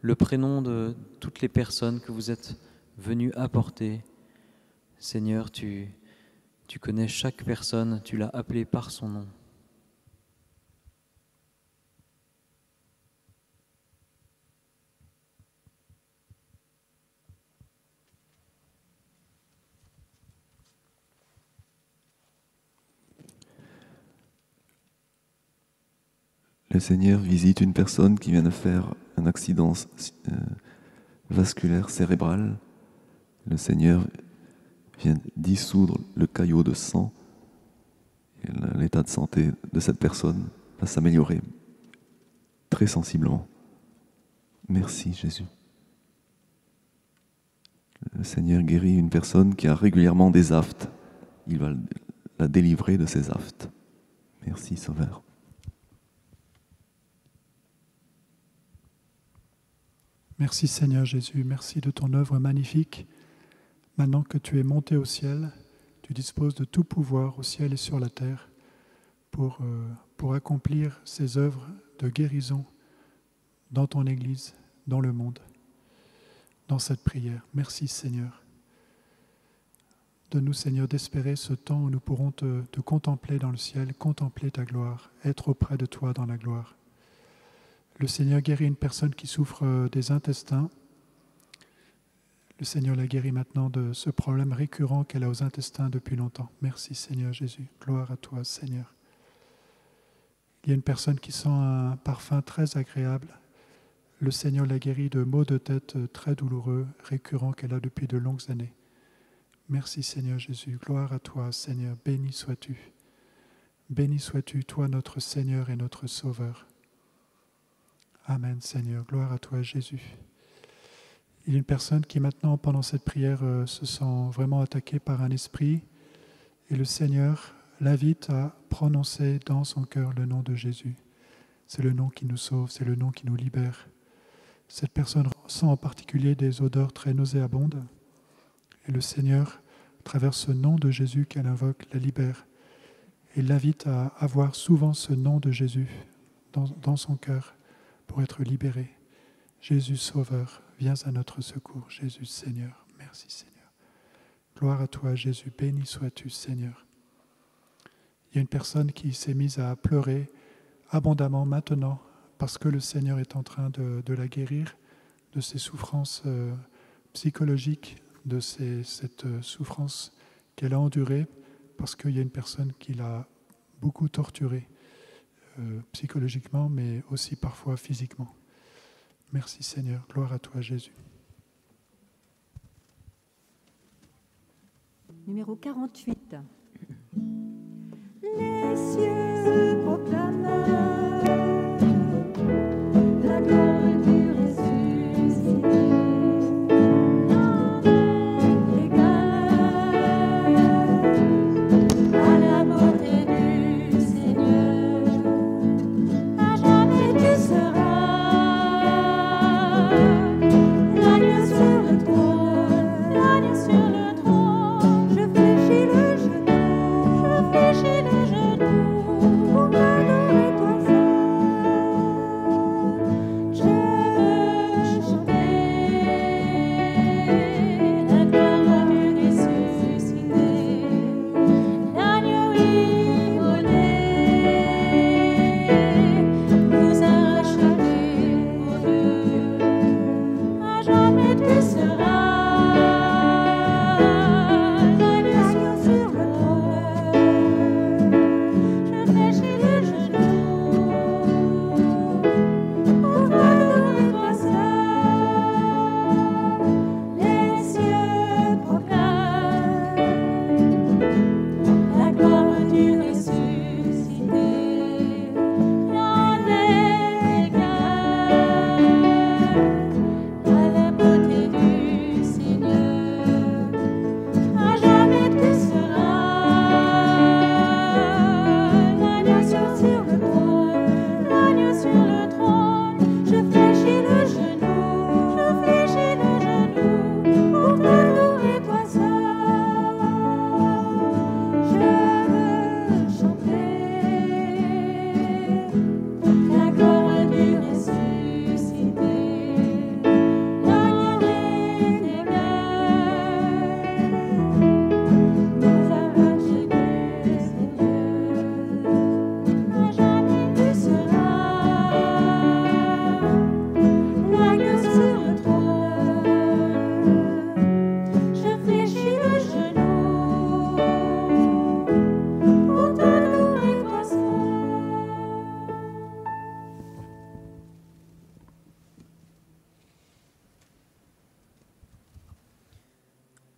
[SPEAKER 1] le prénom de toutes les personnes que vous êtes venus apporter. Seigneur, tu connais chaque personne, tu l'as appelée par son nom.
[SPEAKER 7] Le Seigneur visite une personne qui vient de faire un accident vasculaire cérébral. Le Seigneur vient dissoudre le caillot de sang. Et l'état de santé de cette personne va s'améliorer très sensiblement. Merci Jésus. Le Seigneur guérit une personne qui a régulièrement des aftes. Il va la délivrer de ces aftes. Merci Sauveur.
[SPEAKER 5] Merci Seigneur Jésus, merci de ton œuvre magnifique. Maintenant que tu es monté au ciel, tu disposes de tout pouvoir au ciel et sur la terre pour accomplir ces œuvres de guérison dans ton Église, dans le monde, dans cette prière. Merci Seigneur. Donne-nous Seigneur d'espérer ce temps où nous pourrons te contempler dans le ciel, contempler ta gloire, être auprès de toi dans la gloire. Le Seigneur guérit une personne qui souffre des intestins. Le Seigneur la guérit maintenant de ce problème récurrent qu'elle a aux intestins depuis longtemps. Merci Seigneur Jésus. Gloire à toi Seigneur. Il y a une personne qui sent un parfum très agréable. Le Seigneur la guérit de maux de tête très douloureux, récurrents qu'elle a depuis de longues années. Merci Seigneur Jésus. Gloire à toi Seigneur. Béni sois-tu. Béni sois-tu, toi notre Seigneur et notre Sauveur. Amen Seigneur. Gloire à toi Jésus. Il y a une personne qui maintenant, pendant cette prière, se sent vraiment attaquée par un esprit et le Seigneur l'invite à prononcer dans son cœur le nom de Jésus. C'est le nom qui nous sauve, c'est le nom qui nous libère. Cette personne ressent en particulier des odeurs très nauséabondes et le Seigneur, à travers ce nom de Jésus qu'elle invoque, la libère et l'invite à avoir souvent ce nom de Jésus dans son cœur pour être libéré. Jésus Sauveur, viens à notre secours. Jésus Seigneur, merci Seigneur. Gloire à toi Jésus, béni sois-tu Seigneur. Il y a une personne qui s'est mise à pleurer abondamment maintenant parce que le Seigneur est en train de la guérir de ses souffrances psychologiques, de cette souffrance qu'elle a endurée parce qu'il y a une personne qui l'a beaucoup torturée psychologiquement, mais aussi parfois physiquement. Merci Seigneur, gloire à toi Jésus.
[SPEAKER 3] Numéro 48. Les cieux proclament la gloire du ressuscité. À la beauté du Seigneur, à jamais tu seras l'agneau sur le trône, l'agneau sur le trône. Je fléchis le genou,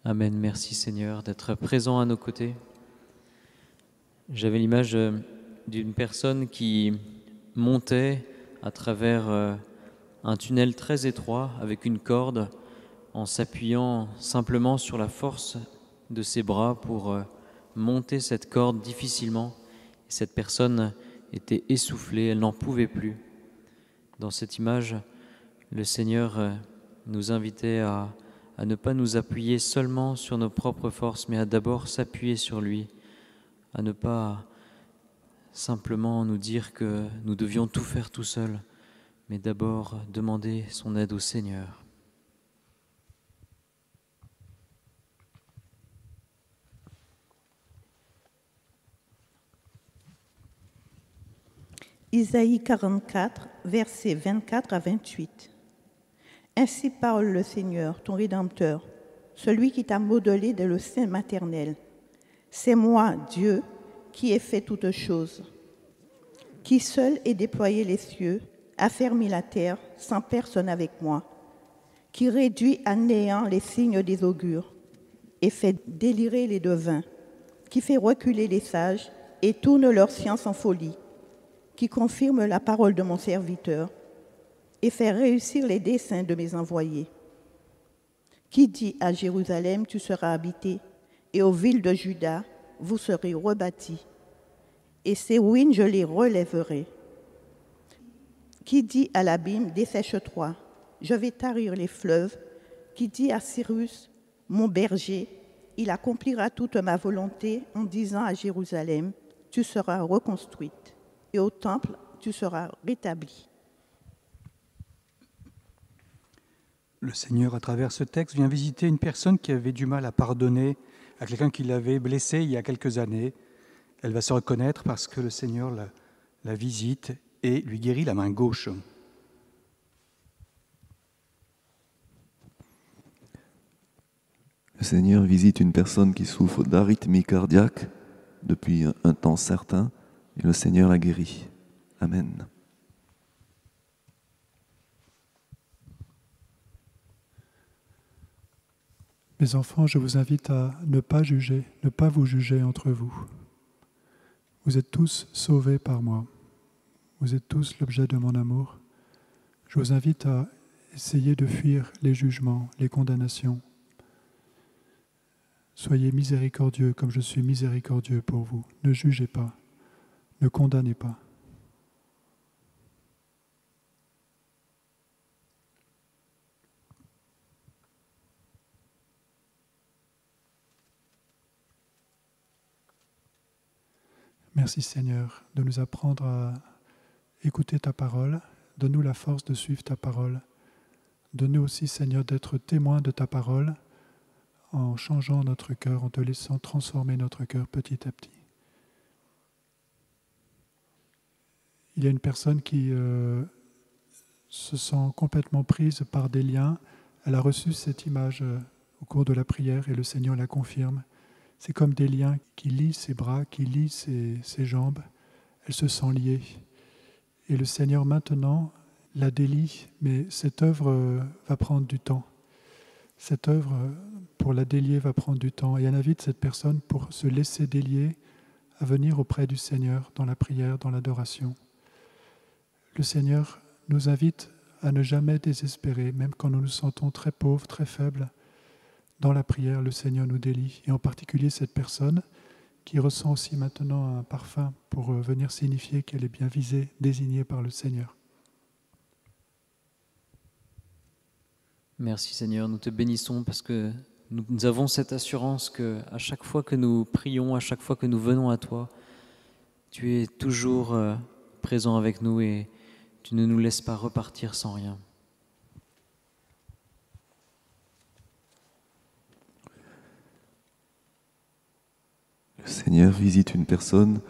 [SPEAKER 1] Amen. Merci Seigneur d'être présent à nos côtés. J'avais l'image d'une personne qui montait à travers un tunnel très étroit avec une corde en s'appuyant simplement sur la force de ses bras pour monter cette corde difficilement. Cette personne était essoufflée, elle n'en pouvait plus. Dans cette image, le Seigneur nous invitait à ne pas nous appuyer seulement sur nos propres forces, mais à d'abord s'appuyer sur lui, à ne pas simplement nous dire que nous devions tout faire tout seuls, mais d'abord demander son aide au Seigneur.
[SPEAKER 8] Isaïe 44, versets 24 à 28. Ainsi parle le Seigneur, ton Rédempteur, celui qui t'a modelé dès le sein maternel. C'est moi, Dieu, qui ai fait toutes choses, qui seul ai déployé les cieux, affermi la terre, sans personne avec moi, qui réduit à néant les signes des augures et fait délirer les devins, qui fait reculer les sages et tourne leur science en folie, qui confirme la parole de mon serviteur et fait réussir les desseins de mes envoyés, qui dit à Jérusalem, tu seras habité, et aux villes de Juda, vous serez rebâtis, et ces ruines, je les relèverai. Qui dit à l'abîme, dessèche-toi, je vais tarir les fleuves, qui dit à Cyrus, mon berger, il accomplira toute ma volonté en disant à Jérusalem, tu seras reconstruite, et au temple, tu seras rétabli.
[SPEAKER 9] Le Seigneur, à travers ce texte, vient visiter une personne qui avait du mal à pardonner à quelqu'un qui l'avait blessé il y a quelques années. Elle va se reconnaître parce que le Seigneur la visite et lui guérit la main gauche.
[SPEAKER 7] Le Seigneur visite une personne qui souffre d'arythmie cardiaque depuis un temps certain et le Seigneur la guérit. Amen.
[SPEAKER 5] Mes enfants, je vous invite à ne pas juger, ne pas vous juger entre vous. Vous êtes tous sauvés par moi. Vous êtes tous l'objet de mon amour. Je vous invite à essayer de fuir les jugements, les condamnations. Soyez miséricordieux comme je suis miséricordieux pour vous. Ne jugez pas, ne condamnez pas. Merci Seigneur de nous apprendre à écouter ta parole. Donne-nous la force de suivre ta parole. Donne-nous aussi Seigneur d'être témoins de ta parole en changeant notre cœur, en te laissant transformer notre cœur petit à petit. Il y a une personne qui se sent complètement prise par des liens. Elle a reçu cette image au cours de la prière et le Seigneur la confirme. C'est comme des liens qui lient ses bras, qui lient ses jambes. Elle se sent liée. Et le Seigneur maintenant la délie, mais cette œuvre va prendre du temps. Cette œuvre, pour la délier, va prendre du temps. Et elle invite cette personne, pour se laisser délier, à venir auprès du Seigneur dans la prière, dans l'adoration. Le Seigneur nous invite à ne jamais désespérer, même quand nous nous sentons très pauvres, très faibles. Dans la prière, le Seigneur nous délie, et en particulier cette personne qui ressent aussi maintenant un parfum pour venir signifier qu'elle est bien visée, désignée par le Seigneur.
[SPEAKER 1] Merci Seigneur, nous te bénissons parce que nous avons cette assurance que à chaque fois que nous prions, à chaque fois que nous venons à toi, tu es toujours présent avec nous et tu ne nous laisses pas repartir sans rien.
[SPEAKER 7] Le Seigneur visite une personne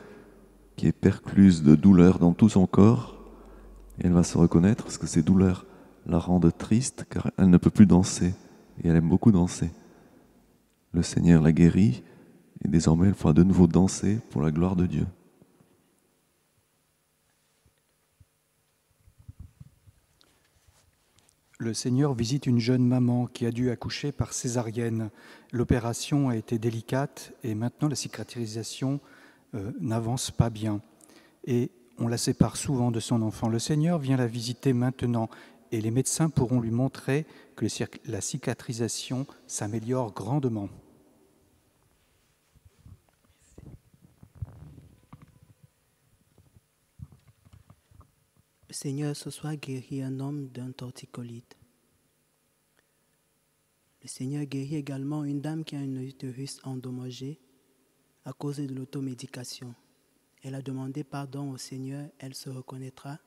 [SPEAKER 7] qui est percluse de douleur dans tout son corps et elle va se reconnaître parce que ces douleurs la rendent triste car elle ne peut plus danser et elle aime beaucoup danser. Le Seigneur la guérit et désormais elle pourra de nouveau danser pour la gloire de Dieu.
[SPEAKER 9] le Seigneur visite une jeune maman qui a dû accoucher par césarienne. L'opération a été délicate et maintenant la cicatrisation n'avance pas bien. Et on la sépare souvent de son enfant. Le Seigneur vient la visiter maintenant et les médecins pourront lui montrer que la cicatrisation s'améliore grandement.
[SPEAKER 6] Le Seigneur ce soir guérit un homme d'un torticolite. Le Seigneur guérit également une dame qui a un utérus endommagé à cause de l'automédication. Elle a demandé pardon au Seigneur, elle se reconnaîtra.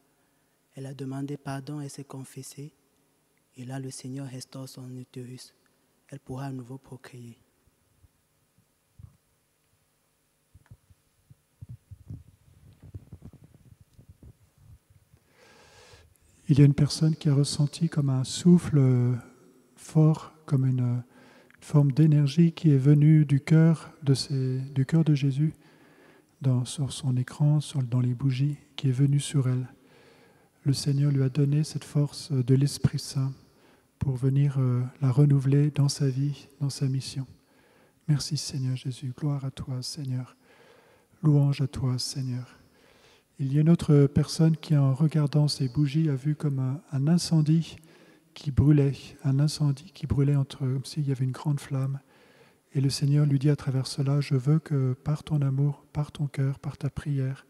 [SPEAKER 6] Elle a demandé pardon, elle s'est confessée. Et là, le Seigneur restaure son utérus. Elle pourra à nouveau procréer.
[SPEAKER 5] Il y a une personne qui a ressenti comme un souffle fort, comme une forme d'énergie qui est venue du cœur de Jésus, sur son écran, dans les bougies, qui est venue sur elle. Le Seigneur lui a donné cette force de l'Esprit Saint pour venir la renouveler dans sa vie, dans sa mission. Merci Seigneur Jésus, gloire à toi Seigneur, louange à toi Seigneur. Il y a une autre personne qui, en regardant ces bougies, a vu comme un incendie qui brûlait, comme s'il y avait une grande flamme. Et le Seigneur lui dit à travers cela, je veux que par ton amour, par ton cœur, par ta prière,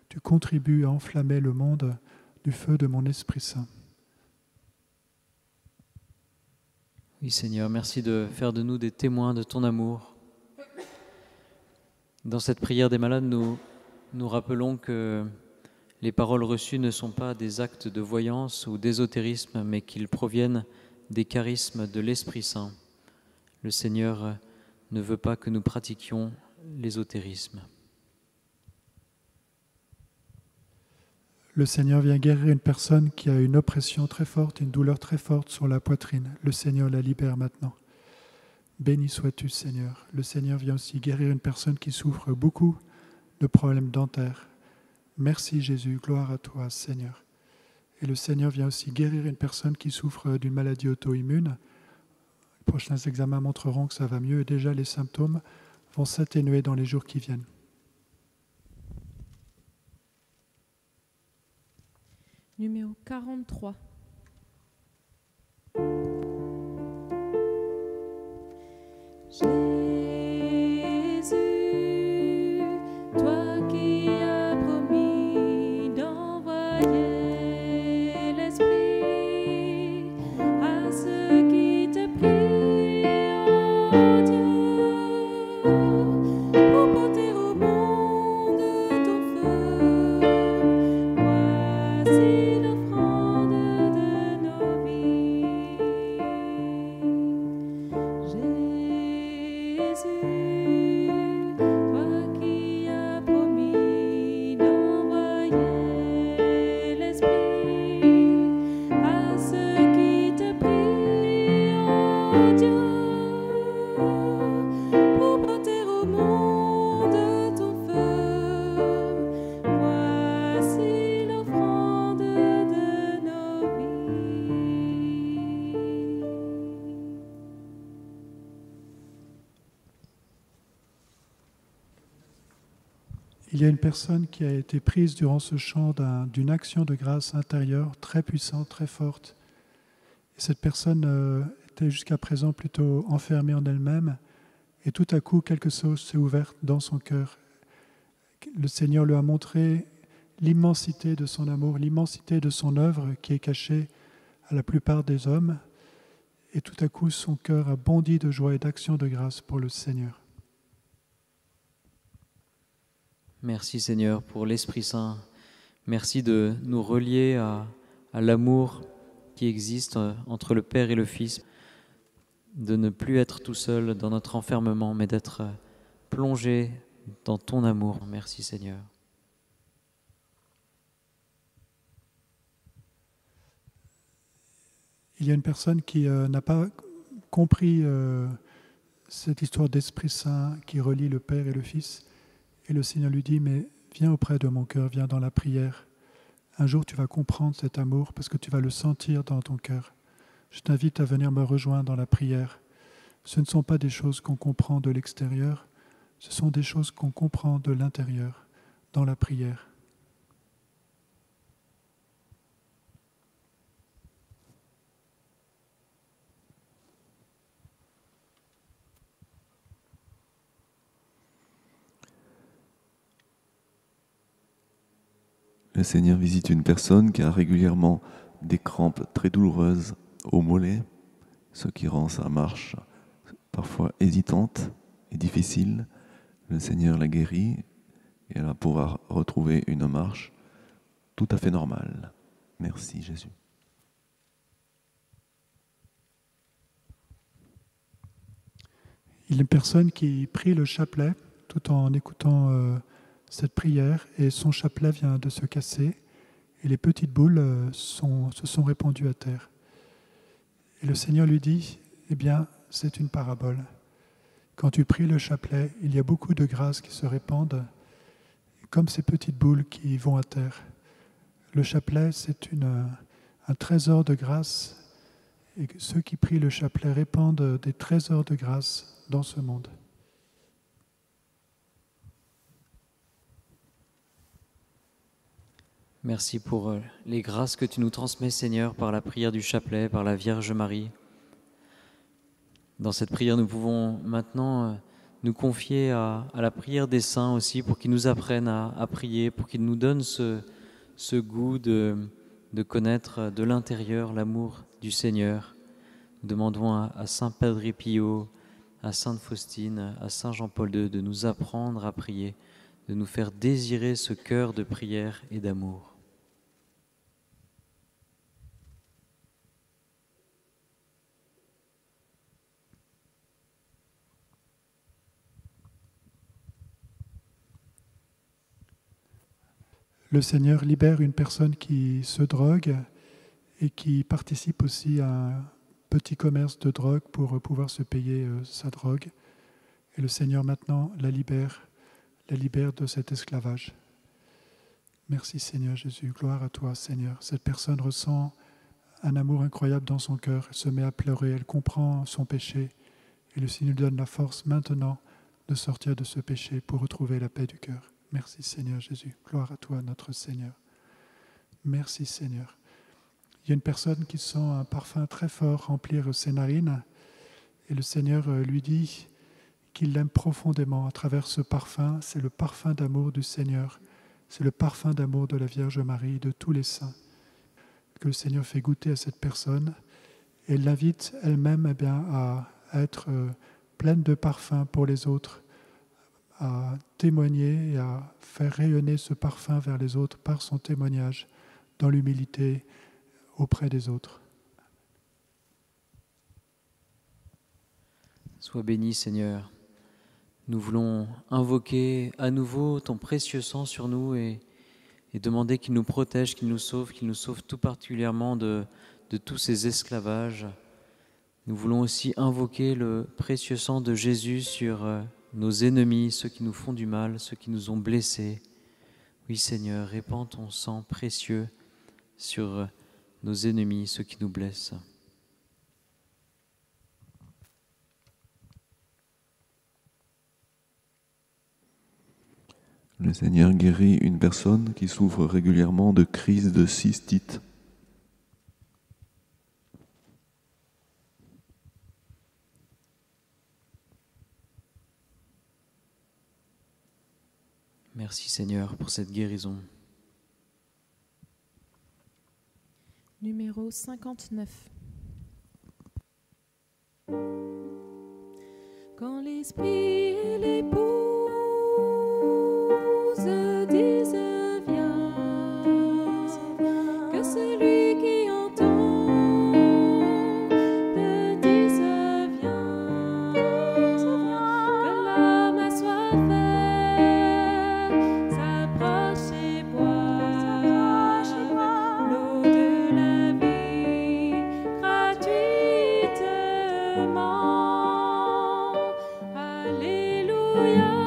[SPEAKER 5] tu contribues à enflammer le monde du feu de mon Esprit Saint.
[SPEAKER 1] Oui Seigneur, merci de faire de nous des témoins de ton amour. Dans cette prière des malades, nous rappelons que les paroles reçues ne sont pas des actes de voyance ou d'ésotérisme, mais qu'ils proviennent des charismes de l'Esprit Saint. Le Seigneur ne veut pas que nous pratiquions l'ésotérisme.
[SPEAKER 5] Le Seigneur vient guérir une personne qui a une oppression très forte, une douleur très forte sur la poitrine. Le Seigneur la libère maintenant. Béni sois-tu, Seigneur. Le Seigneur vient aussi guérir une personne qui souffre beaucoup de problèmes dentaires. Merci Jésus, gloire à toi Seigneur. Et le Seigneur vient aussi guérir une personne qui souffre d'une maladie auto-immune. Les prochains examens montreront que ça va mieux et déjà les symptômes vont s'atténuer dans les jours qui viennent.
[SPEAKER 2] Numéro 43. Jésus, toi qui as promis d'envoyer l'Esprit à ceux qui te prient, oh Dieu, pour porter au monde ton feu. Voici l'offrande de nos vies. Jésus, toi qui as promis d'envoyer l'Esprit à ceux qui te prient, oh Dieu, pour porter au monde ton feu. Voici l'offrande de nos vies.
[SPEAKER 5] Il y a une personne qui a été prise durant ce chant d'une action de grâce intérieure très puissante, très forte. Et cette personne était jusqu'à présent plutôt enfermée en elle-même. Et tout à coup, quelque chose s'est ouvert dans son cœur. Le Seigneur lui a montré l'immensité de son amour, l'immensité de son œuvre qui est cachée à la plupart des hommes. Et tout à coup, son cœur a bondi de joie et d'action de grâce pour le Seigneur.
[SPEAKER 1] Merci Seigneur pour l'Esprit Saint. Merci de nous relier à l'amour qui existe entre le Père et le Fils, de ne plus être tout seul dans notre enfermement, mais d'être plongé dans ton amour. Merci Seigneur.
[SPEAKER 5] Il y a une personne qui n'a pas compris cette histoire d'Esprit Saint qui relie le Père et le Fils. Et le Seigneur lui dit, mais viens auprès de mon cœur, viens dans la prière. Un jour, tu vas comprendre cet amour parce que tu vas le sentir dans ton cœur. Je t'invite à venir me rejoindre dans la prière. Ce ne sont pas des choses qu'on comprend de l'extérieur, ce sont des choses qu'on comprend de l'intérieur, dans la prière.
[SPEAKER 7] Le Seigneur visite une personne qui a régulièrement des crampes très douloureuses au mollet, ce qui rend sa marche parfois hésitante et difficile. Le Seigneur la guérit et elle va pouvoir retrouver une marche tout à fait normale. Merci Jésus.
[SPEAKER 5] Il y a une personne qui prie le chapelet tout en écoutant cette prière et son chapelet vient de se casser et les petites boules se sont répandues à terre. Et le Seigneur lui dit, eh bien, c'est une parabole. Quand tu pries le chapelet, il y a beaucoup de grâces qui se répandent, comme ces petites boules qui vont à terre. Le chapelet, c'est un trésor de grâce, et ceux qui prient le chapelet répandent des trésors de grâce dans ce monde.
[SPEAKER 1] Merci pour les grâces que tu nous transmets, Seigneur, par la prière du chapelet, par la Vierge Marie. Dans cette prière, nous pouvons maintenant nous confier à la prière des saints aussi, pour qu'ils nous apprennent à prier, pour qu'ils nous donnent ce goût de connaître de l'intérieur l'amour du Seigneur. Nous demandons à Saint Padre Pio, à Sainte Faustine, à Saint Jean-Paul II de nous apprendre à prier, de nous faire désirer ce cœur de prière et d'amour.
[SPEAKER 5] Le Seigneur libère une personne qui se drogue et qui participe aussi à un petit commerce de drogue pour pouvoir se payer sa drogue. Et le Seigneur maintenant la libère de cet esclavage. Merci Seigneur Jésus, gloire à toi Seigneur. Cette personne ressent un amour incroyable dans son cœur, elle se met à pleurer, elle comprend son péché et le Seigneur lui donne la force maintenant de sortir de ce péché pour retrouver la paix du cœur. Merci Seigneur Jésus, gloire à toi notre Seigneur. Merci Seigneur. Il y a une personne qui sent un parfum très fort remplir ses narines et le Seigneur lui dit qu'il l'aime profondément à travers ce parfum. C'est le parfum d'amour du Seigneur, c'est le parfum d'amour de la Vierge Marie, de tous les saints que le Seigneur fait goûter à cette personne et l'invite elle-même à être pleine de parfum pour les autres, à témoigner et à faire rayonner ce parfum vers les autres par son témoignage dans l'humilité auprès des autres.
[SPEAKER 1] Sois béni, Seigneur. Nous voulons invoquer à nouveau ton précieux sang sur nous et demander qu'il nous protège, qu'il nous sauve tout particulièrement de tous ces esclavages. Nous voulons aussi invoquer le précieux sang de Jésus sur nos ennemis, ceux qui nous font du mal, ceux qui nous ont blessés. Oui, Seigneur, répands ton sang précieux sur nos ennemis, ceux qui nous blessent.
[SPEAKER 7] Le Seigneur guérit une personne qui souffre régulièrement de crises de cystite.
[SPEAKER 1] Merci Seigneur pour cette guérison.
[SPEAKER 2] Numéro 59. Quand l'esprit et l'épouse disent viens, que celui qui entend te dise viens, que l'homme soit fait, s'approche et boit l'eau de la vie gratuitement. Alléluia.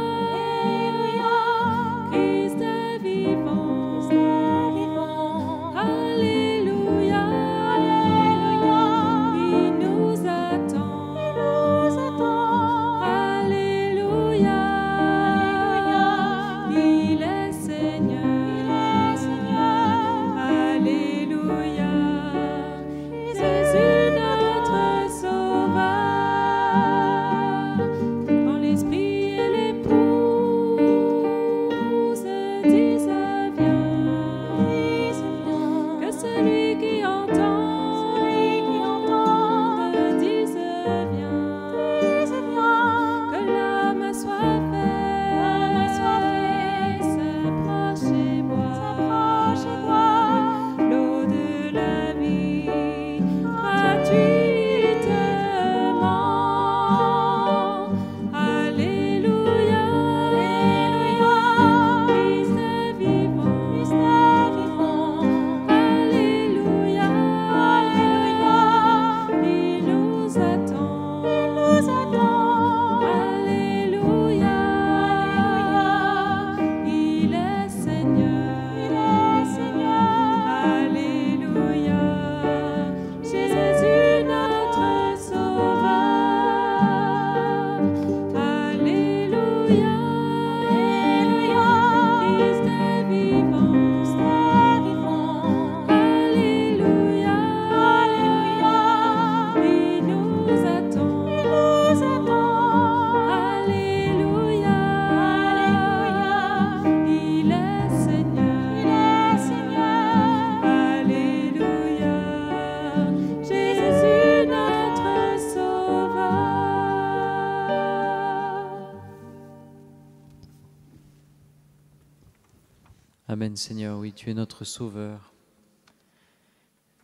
[SPEAKER 1] Amen Seigneur, oui, tu es notre Sauveur.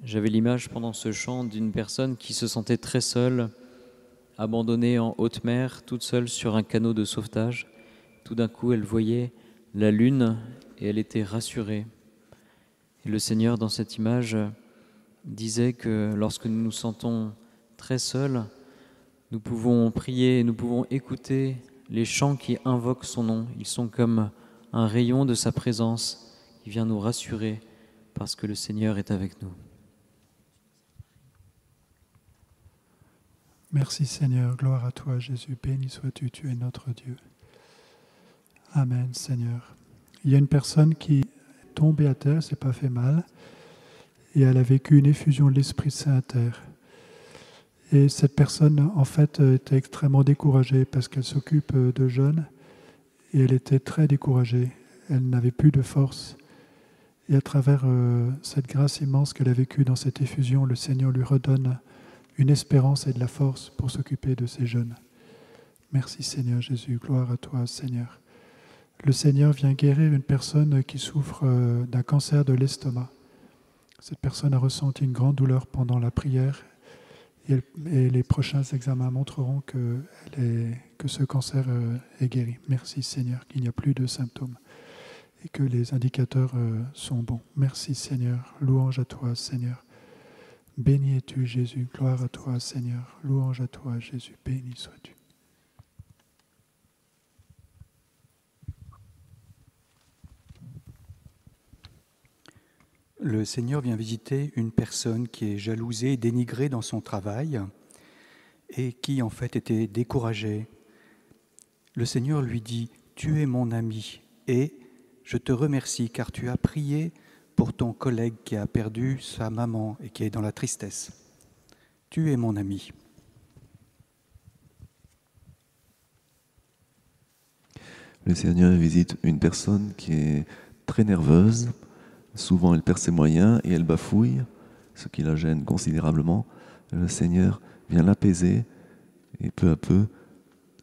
[SPEAKER 1] J'avais l'image pendant ce chant d'une personne qui se sentait très seule, abandonnée en haute mer, toute seule sur un canot de sauvetage. Tout d'un coup, elle voyait la lune et elle était rassurée. Et le Seigneur, dans cette image, disait que lorsque nous nous sentons très seuls, nous pouvons prier, nous pouvons écouter les chants qui invoquent son nom. Ils sont comme un rayon de sa présence qui vient nous rassurer parce que le Seigneur est avec nous.
[SPEAKER 5] Merci Seigneur, gloire à toi Jésus, béni sois-tu, tu es notre Dieu. Amen Seigneur. Il y a une personne qui est tombée à terre, s'est pas fait mal, et elle a vécu une effusion de l'Esprit Saint à terre. Et cette personne, en fait, était extrêmement découragée parce qu'elle s'occupe de jeunes et elle était très découragée. Elle n'avait plus de force. Et à travers cette grâce immense qu'elle a vécue dans cette effusion, le Seigneur lui redonne une espérance et de la force pour s'occuper de ces jeunes. Merci Seigneur Jésus, gloire à toi Seigneur. Le Seigneur vient guérir une personne qui souffre d'un cancer de l'estomac. Cette personne a ressenti une grande douleur pendant la prière et les prochains examens montreront que ce cancer est guéri. Merci Seigneur, qu'il n'y a plus de symptômes et que les indicateurs sont bons. Merci Seigneur, louange à toi Seigneur. Béni es-tu Jésus, gloire à toi Seigneur, louange à toi Jésus, béni sois-tu.
[SPEAKER 9] Le Seigneur vient visiter une personne qui est jalousée et dénigrée dans son travail et qui en fait était découragée. Le Seigneur lui dit « Tu es mon ami et je te remercie car tu as prié pour ton collègue qui a perdu sa maman et qui est dans la tristesse. Tu es mon ami. »
[SPEAKER 7] Le Seigneur visite une personne qui est très nerveuse. Souvent, elle perd ses moyens et elle bafouille, ce qui la gêne considérablement. Le Seigneur vient l'apaiser et peu à peu,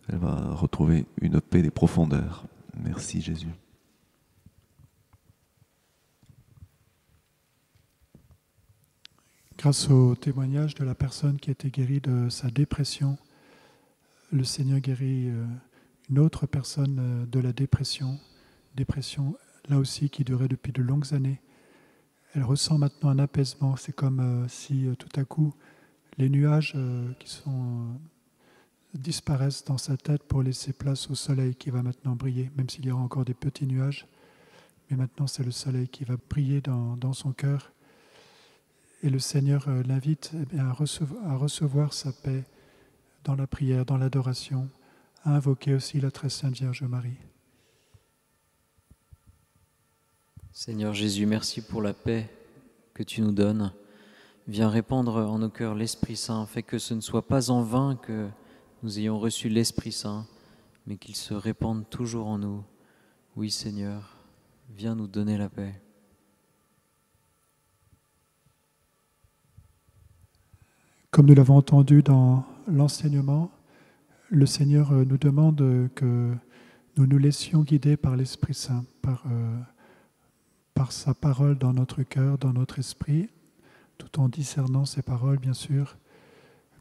[SPEAKER 7] elle va retrouver une paix des profondeurs. Merci Jésus.
[SPEAKER 5] Grâce au témoignage de la personne qui a été guérie de sa dépression, le Seigneur guérit une autre personne de la dépression là aussi qui durait depuis de longues années. Elle ressent maintenant un apaisement. C'est comme si tout à coup les nuages disparaissent dans sa tête pour laisser place au soleil qui va maintenant briller, même s'il y aura encore des petits nuages. Mais maintenant c'est le soleil qui va briller dans son cœur. Et le Seigneur l'invite à recevoir sa paix dans la prière, dans l'adoration, à invoquer aussi la très sainte Vierge Marie.
[SPEAKER 1] Seigneur Jésus, merci pour la paix que tu nous donnes. Viens répandre en nos cœurs l'Esprit Saint, fait que ce ne soit pas en vain que nous ayons reçu l'Esprit Saint, mais qu'il se répande toujours en nous. Oui Seigneur, viens nous donner la paix.
[SPEAKER 5] Comme nous l'avons entendu dans l'enseignement, le Seigneur nous demande que nous nous laissions guider par l'Esprit Saint, par sa parole dans notre cœur, dans notre esprit, tout en discernant ses paroles, bien sûr.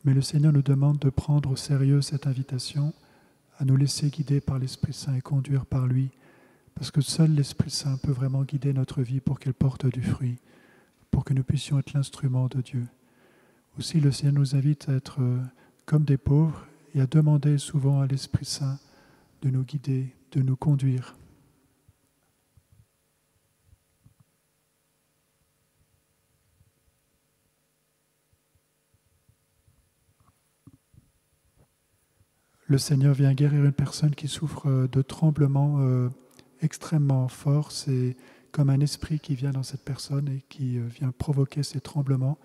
[SPEAKER 5] Mais le Seigneur nous demande de prendre au sérieux cette invitation à nous laisser guider par l'Esprit Saint et conduire par lui, parce que seul l'Esprit Saint peut vraiment guider notre vie pour qu'elle porte du fruit, pour que nous puissions être l'instrument de Dieu. Aussi, le Seigneur nous invite à être comme des pauvres et à demander souvent à l'Esprit Saint de nous guider, de nous conduire. Le Seigneur vient guérir une personne qui souffre de tremblements extrêmement forts. C'est comme un esprit qui vient dans cette personne et qui vient provoquer ces tremblements.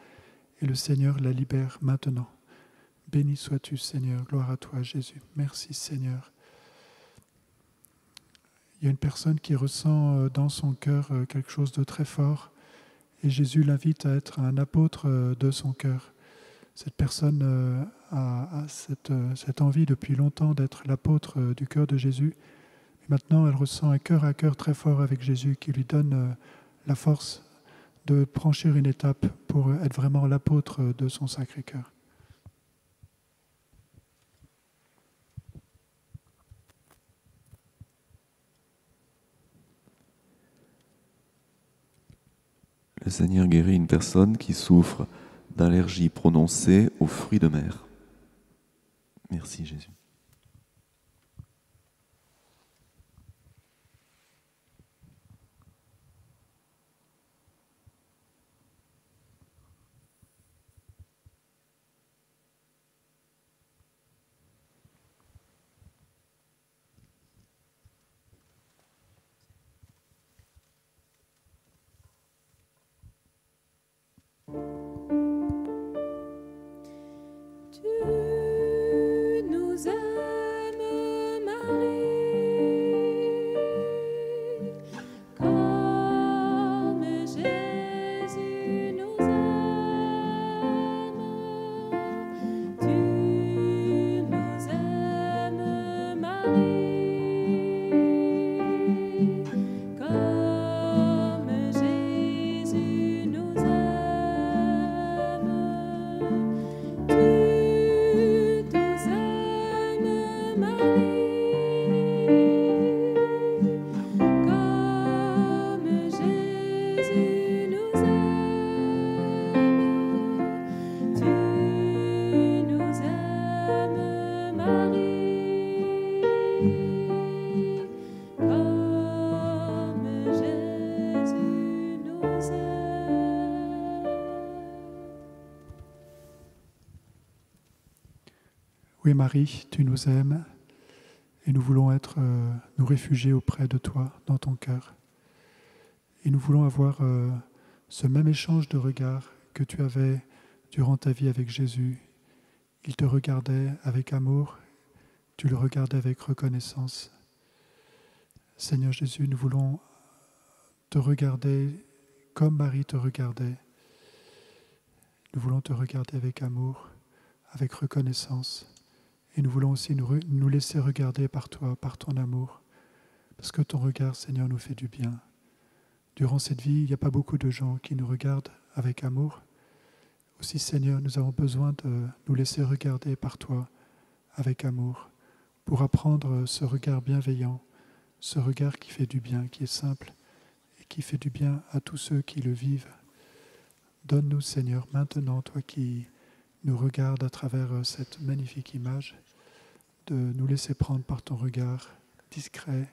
[SPEAKER 5] Et le Seigneur la libère maintenant. Béni sois-tu, Seigneur. Gloire à toi, Jésus. Merci, Seigneur. Il y a une personne qui ressent dans son cœur quelque chose de très fort. Et Jésus l'invite à être un apôtre de son cœur. Cette personne a cette envie depuis longtemps d'être l'apôtre du cœur de Jésus. Mais maintenant, elle ressent un cœur à cœur très fort avec Jésus qui lui donne la force de franchir une étape pour être vraiment l'apôtre de son Sacré-Cœur.
[SPEAKER 7] Le Seigneur guérit une personne qui souffre d'allergie prononcée aux fruits de mer. Merci Jésus.
[SPEAKER 2] Tu nous aimes, Marie, comme Jésus nous aime. Tu nous aimes, Marie, comme Jésus nous aime.
[SPEAKER 5] Oui, Marie, tu nous aimes et nous voulons nous réfugier auprès de toi, dans ton cœur. Et nous voulons avoir ce même échange de regards que tu avais durant ta vie avec Jésus. Il te regardait avec amour, tu le regardais avec reconnaissance. Seigneur Jésus, nous voulons te regarder comme Marie te regardait. Nous voulons te regarder avec amour, avec reconnaissance. Et nous voulons aussi nous laisser regarder par toi, par ton amour. Parce que ton regard, Seigneur, nous fait du bien. Durant cette vie, il n'y a pas beaucoup de gens qui nous regardent avec amour. Aussi, Seigneur, nous avons besoin de nous laisser regarder par toi avec amour, pour apprendre ce regard bienveillant, ce regard qui fait du bien, qui est simple et qui fait du bien à tous ceux qui le vivent. Donne-nous, Seigneur, maintenant, toi qui nous regardes à travers cette magnifique image, de nous laisser prendre par ton regard discret,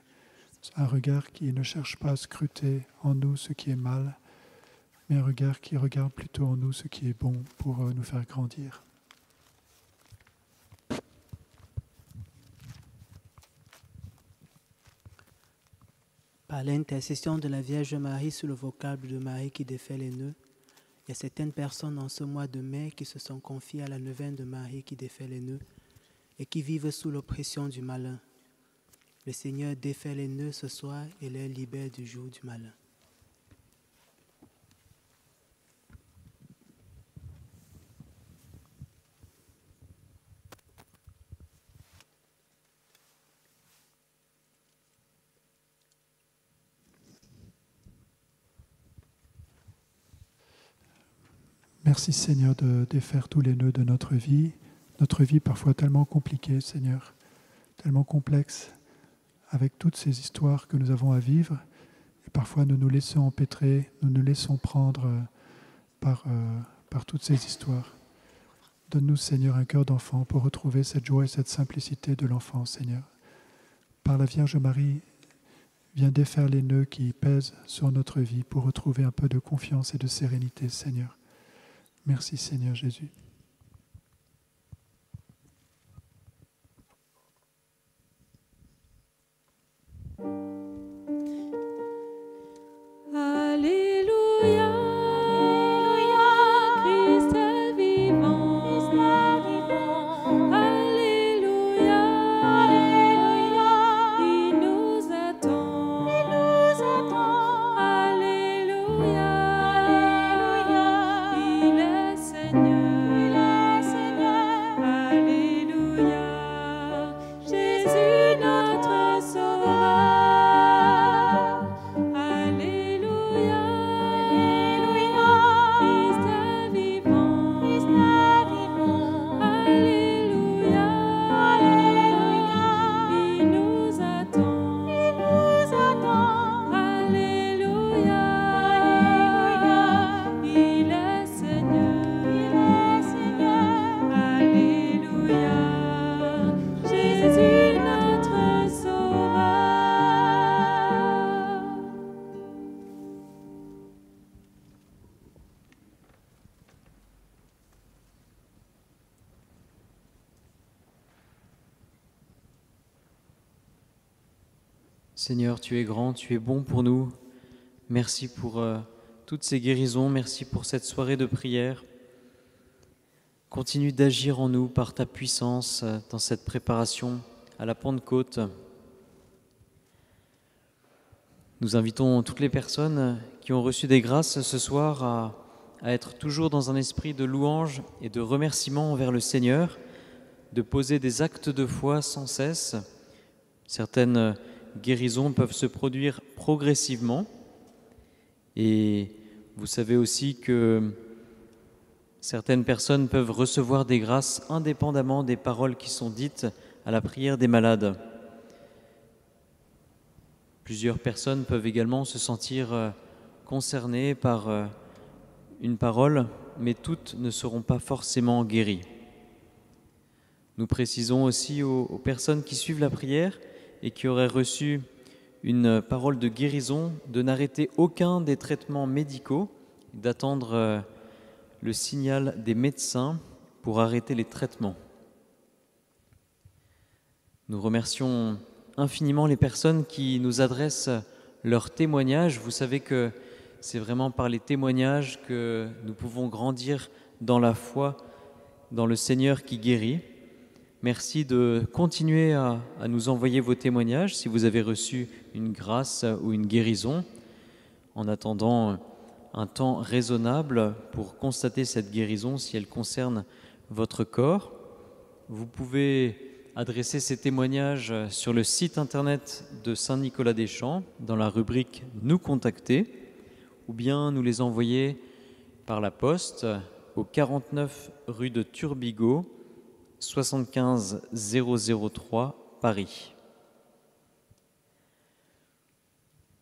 [SPEAKER 5] un regard qui ne cherche pas à scruter en nous ce qui est mal, mais un regard qui regarde plutôt en nous ce qui est bon pour nous faire grandir.
[SPEAKER 6] Par l'intercession de la Vierge Marie sur le vocable de Marie qui défait les nœuds, il y a certaines personnes en ce mois de mai qui se sont confiées à la neuvaine de Marie qui défait les nœuds et qui vivent sous l'oppression du malin. Le Seigneur défait les nœuds ce soir et les libère du joug du malin.
[SPEAKER 5] Merci Seigneur de défaire tous les nœuds de notre vie parfois tellement compliquée, Seigneur, tellement complexe, avec toutes ces histoires que nous avons à vivre, et parfois nous nous laissons empêtrer, nous nous laissons prendre par toutes ces histoires. Donne-nous, Seigneur, un cœur d'enfant pour retrouver cette joie et cette simplicité de l'enfant, Seigneur. Par la Vierge Marie, viens défaire les nœuds qui pèsent sur notre vie pour retrouver un peu de confiance et de sérénité, Seigneur. Merci, Seigneur Jésus.
[SPEAKER 2] Alléluia, Christ est vivant. Alléluia, il nous attend. Alléluia, il est Seigneur.
[SPEAKER 1] Seigneur, tu es grand, tu es bon pour nous. Merci pour toutes ces guérisons, merci pour cette soirée de prière. Continue d'agir en nous par ta puissance dans cette préparation à la Pentecôte. Nous invitons toutes les personnes qui ont reçu des grâces ce soir à être toujours dans un esprit de louange et de remerciement envers le Seigneur, de poser des actes de foi sans cesse. Certaines guérisons peuvent se produire progressivement. Et vous savez aussi que certaines personnes peuvent recevoir des grâces indépendamment des paroles qui sont dites à la prière des malades. Plusieurs personnes peuvent également se sentir concernées par une parole, mais toutes ne seront pas forcément guéries. Nous précisons aussi aux personnes qui suivent la prière et qui auraient reçu une parole de guérison de n'arrêter aucun des traitements médicaux, d'attendre le signal des médecins pour arrêter les traitements. Nous remercions infiniment les personnes qui nous adressent leurs témoignages. Vous savez que c'est vraiment par les témoignages que nous pouvons grandir dans la foi, dans le Seigneur qui guérit. Merci de continuer à nous envoyer vos témoignages si vous avez reçu une grâce ou une guérison. En attendant un temps raisonnable pour constater cette guérison si elle concerne votre corps, vous pouvez adresser ces témoignages sur le site internet de Saint-Nicolas-des-Champs dans la rubrique « Nous contacter » ou bien nous les envoyer par la poste au 49 rue de Turbigo, 75 003 Paris.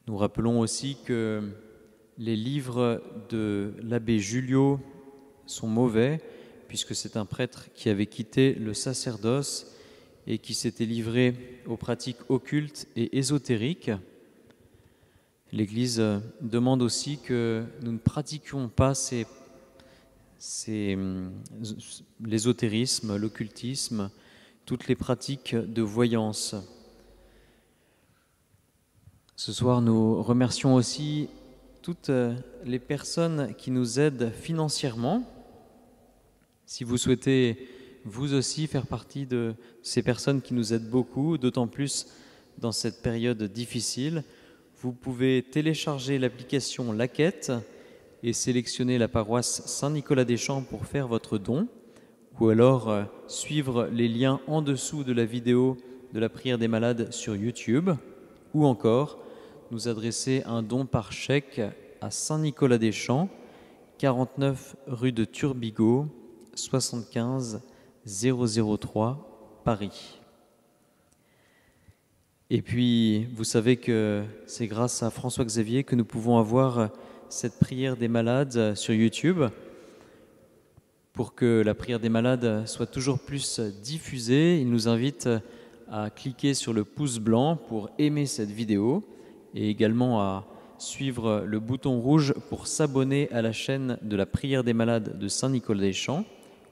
[SPEAKER 1] Nous rappelons aussi que les livres de l'abbé Julio sont mauvais, puisque c'est un prêtre qui avait quitté le sacerdoce et qui s'était livré aux pratiques occultes et ésotériques. L'Église demande aussi que nous ne pratiquions pas l'ésotérisme, l'occultisme, toutes les pratiques de voyance. Ce soir, nous remercions aussi toutes les personnes qui nous aident financièrement. Si vous souhaitez, vous aussi, faire partie de ces personnes qui nous aident beaucoup, d'autant plus dans cette période difficile, vous pouvez télécharger l'application La Quête et sélectionner la paroisse Saint-Nicolas-des-Champs pour faire votre don, ou alors suivre les liens en dessous de la vidéo de la prière des malades sur YouTube, ou encore nous adresser un don par chèque à Saint-Nicolas-des-Champs, 49 rue de Turbigo, 75 003 Paris. Et puis, vous savez que c'est grâce à François Xavier que nous pouvons avoir cette prière des malades sur YouTube. Pour que la prière des malades soit toujours plus diffusée, il nous invite à cliquer sur le pouce blanc pour aimer cette vidéo et également à suivre le bouton rouge pour s'abonner à la chaîne de la prière des malades de Saint-Nicolas-des-Champs.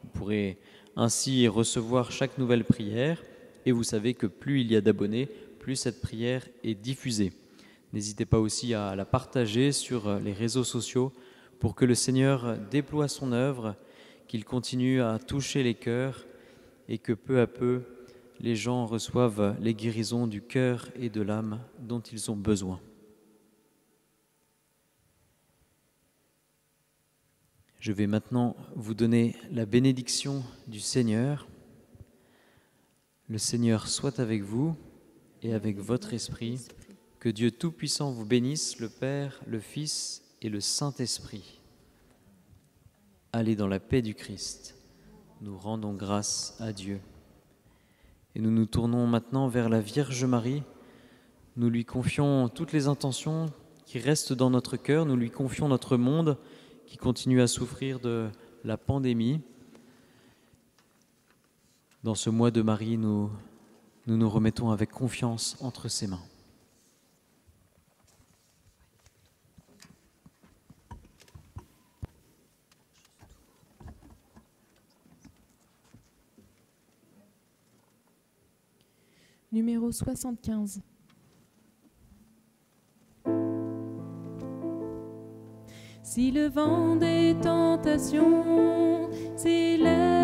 [SPEAKER 1] Vous pourrez ainsi recevoir chaque nouvelle prière et vous savez que plus il y a d'abonnés, plus cette prière est diffusée. N'hésitez pas aussi à la partager sur les réseaux sociaux pour que le Seigneur déploie son œuvre, qu'il continue à toucher les cœurs et que peu à peu, les gens reçoivent les guérisons du cœur et de l'âme dont ils ont besoin. Je vais maintenant vous donner la bénédiction du Seigneur. Le Seigneur soit avec vous et avec votre esprit. Que Dieu Tout-Puissant vous bénisse, le Père, le Fils et le Saint-Esprit. Allez dans la paix du Christ. Nous rendons grâce à Dieu. Et nous nous tournons maintenant vers la Vierge Marie. Nous lui confions toutes les intentions qui restent dans notre cœur. Nous lui confions notre monde qui continue à souffrir de la pandémie. Dans ce mois de Marie, nous nous remettons avec confiance entre ses mains.
[SPEAKER 2] Numéro 75. Si le vent des tentations s'élève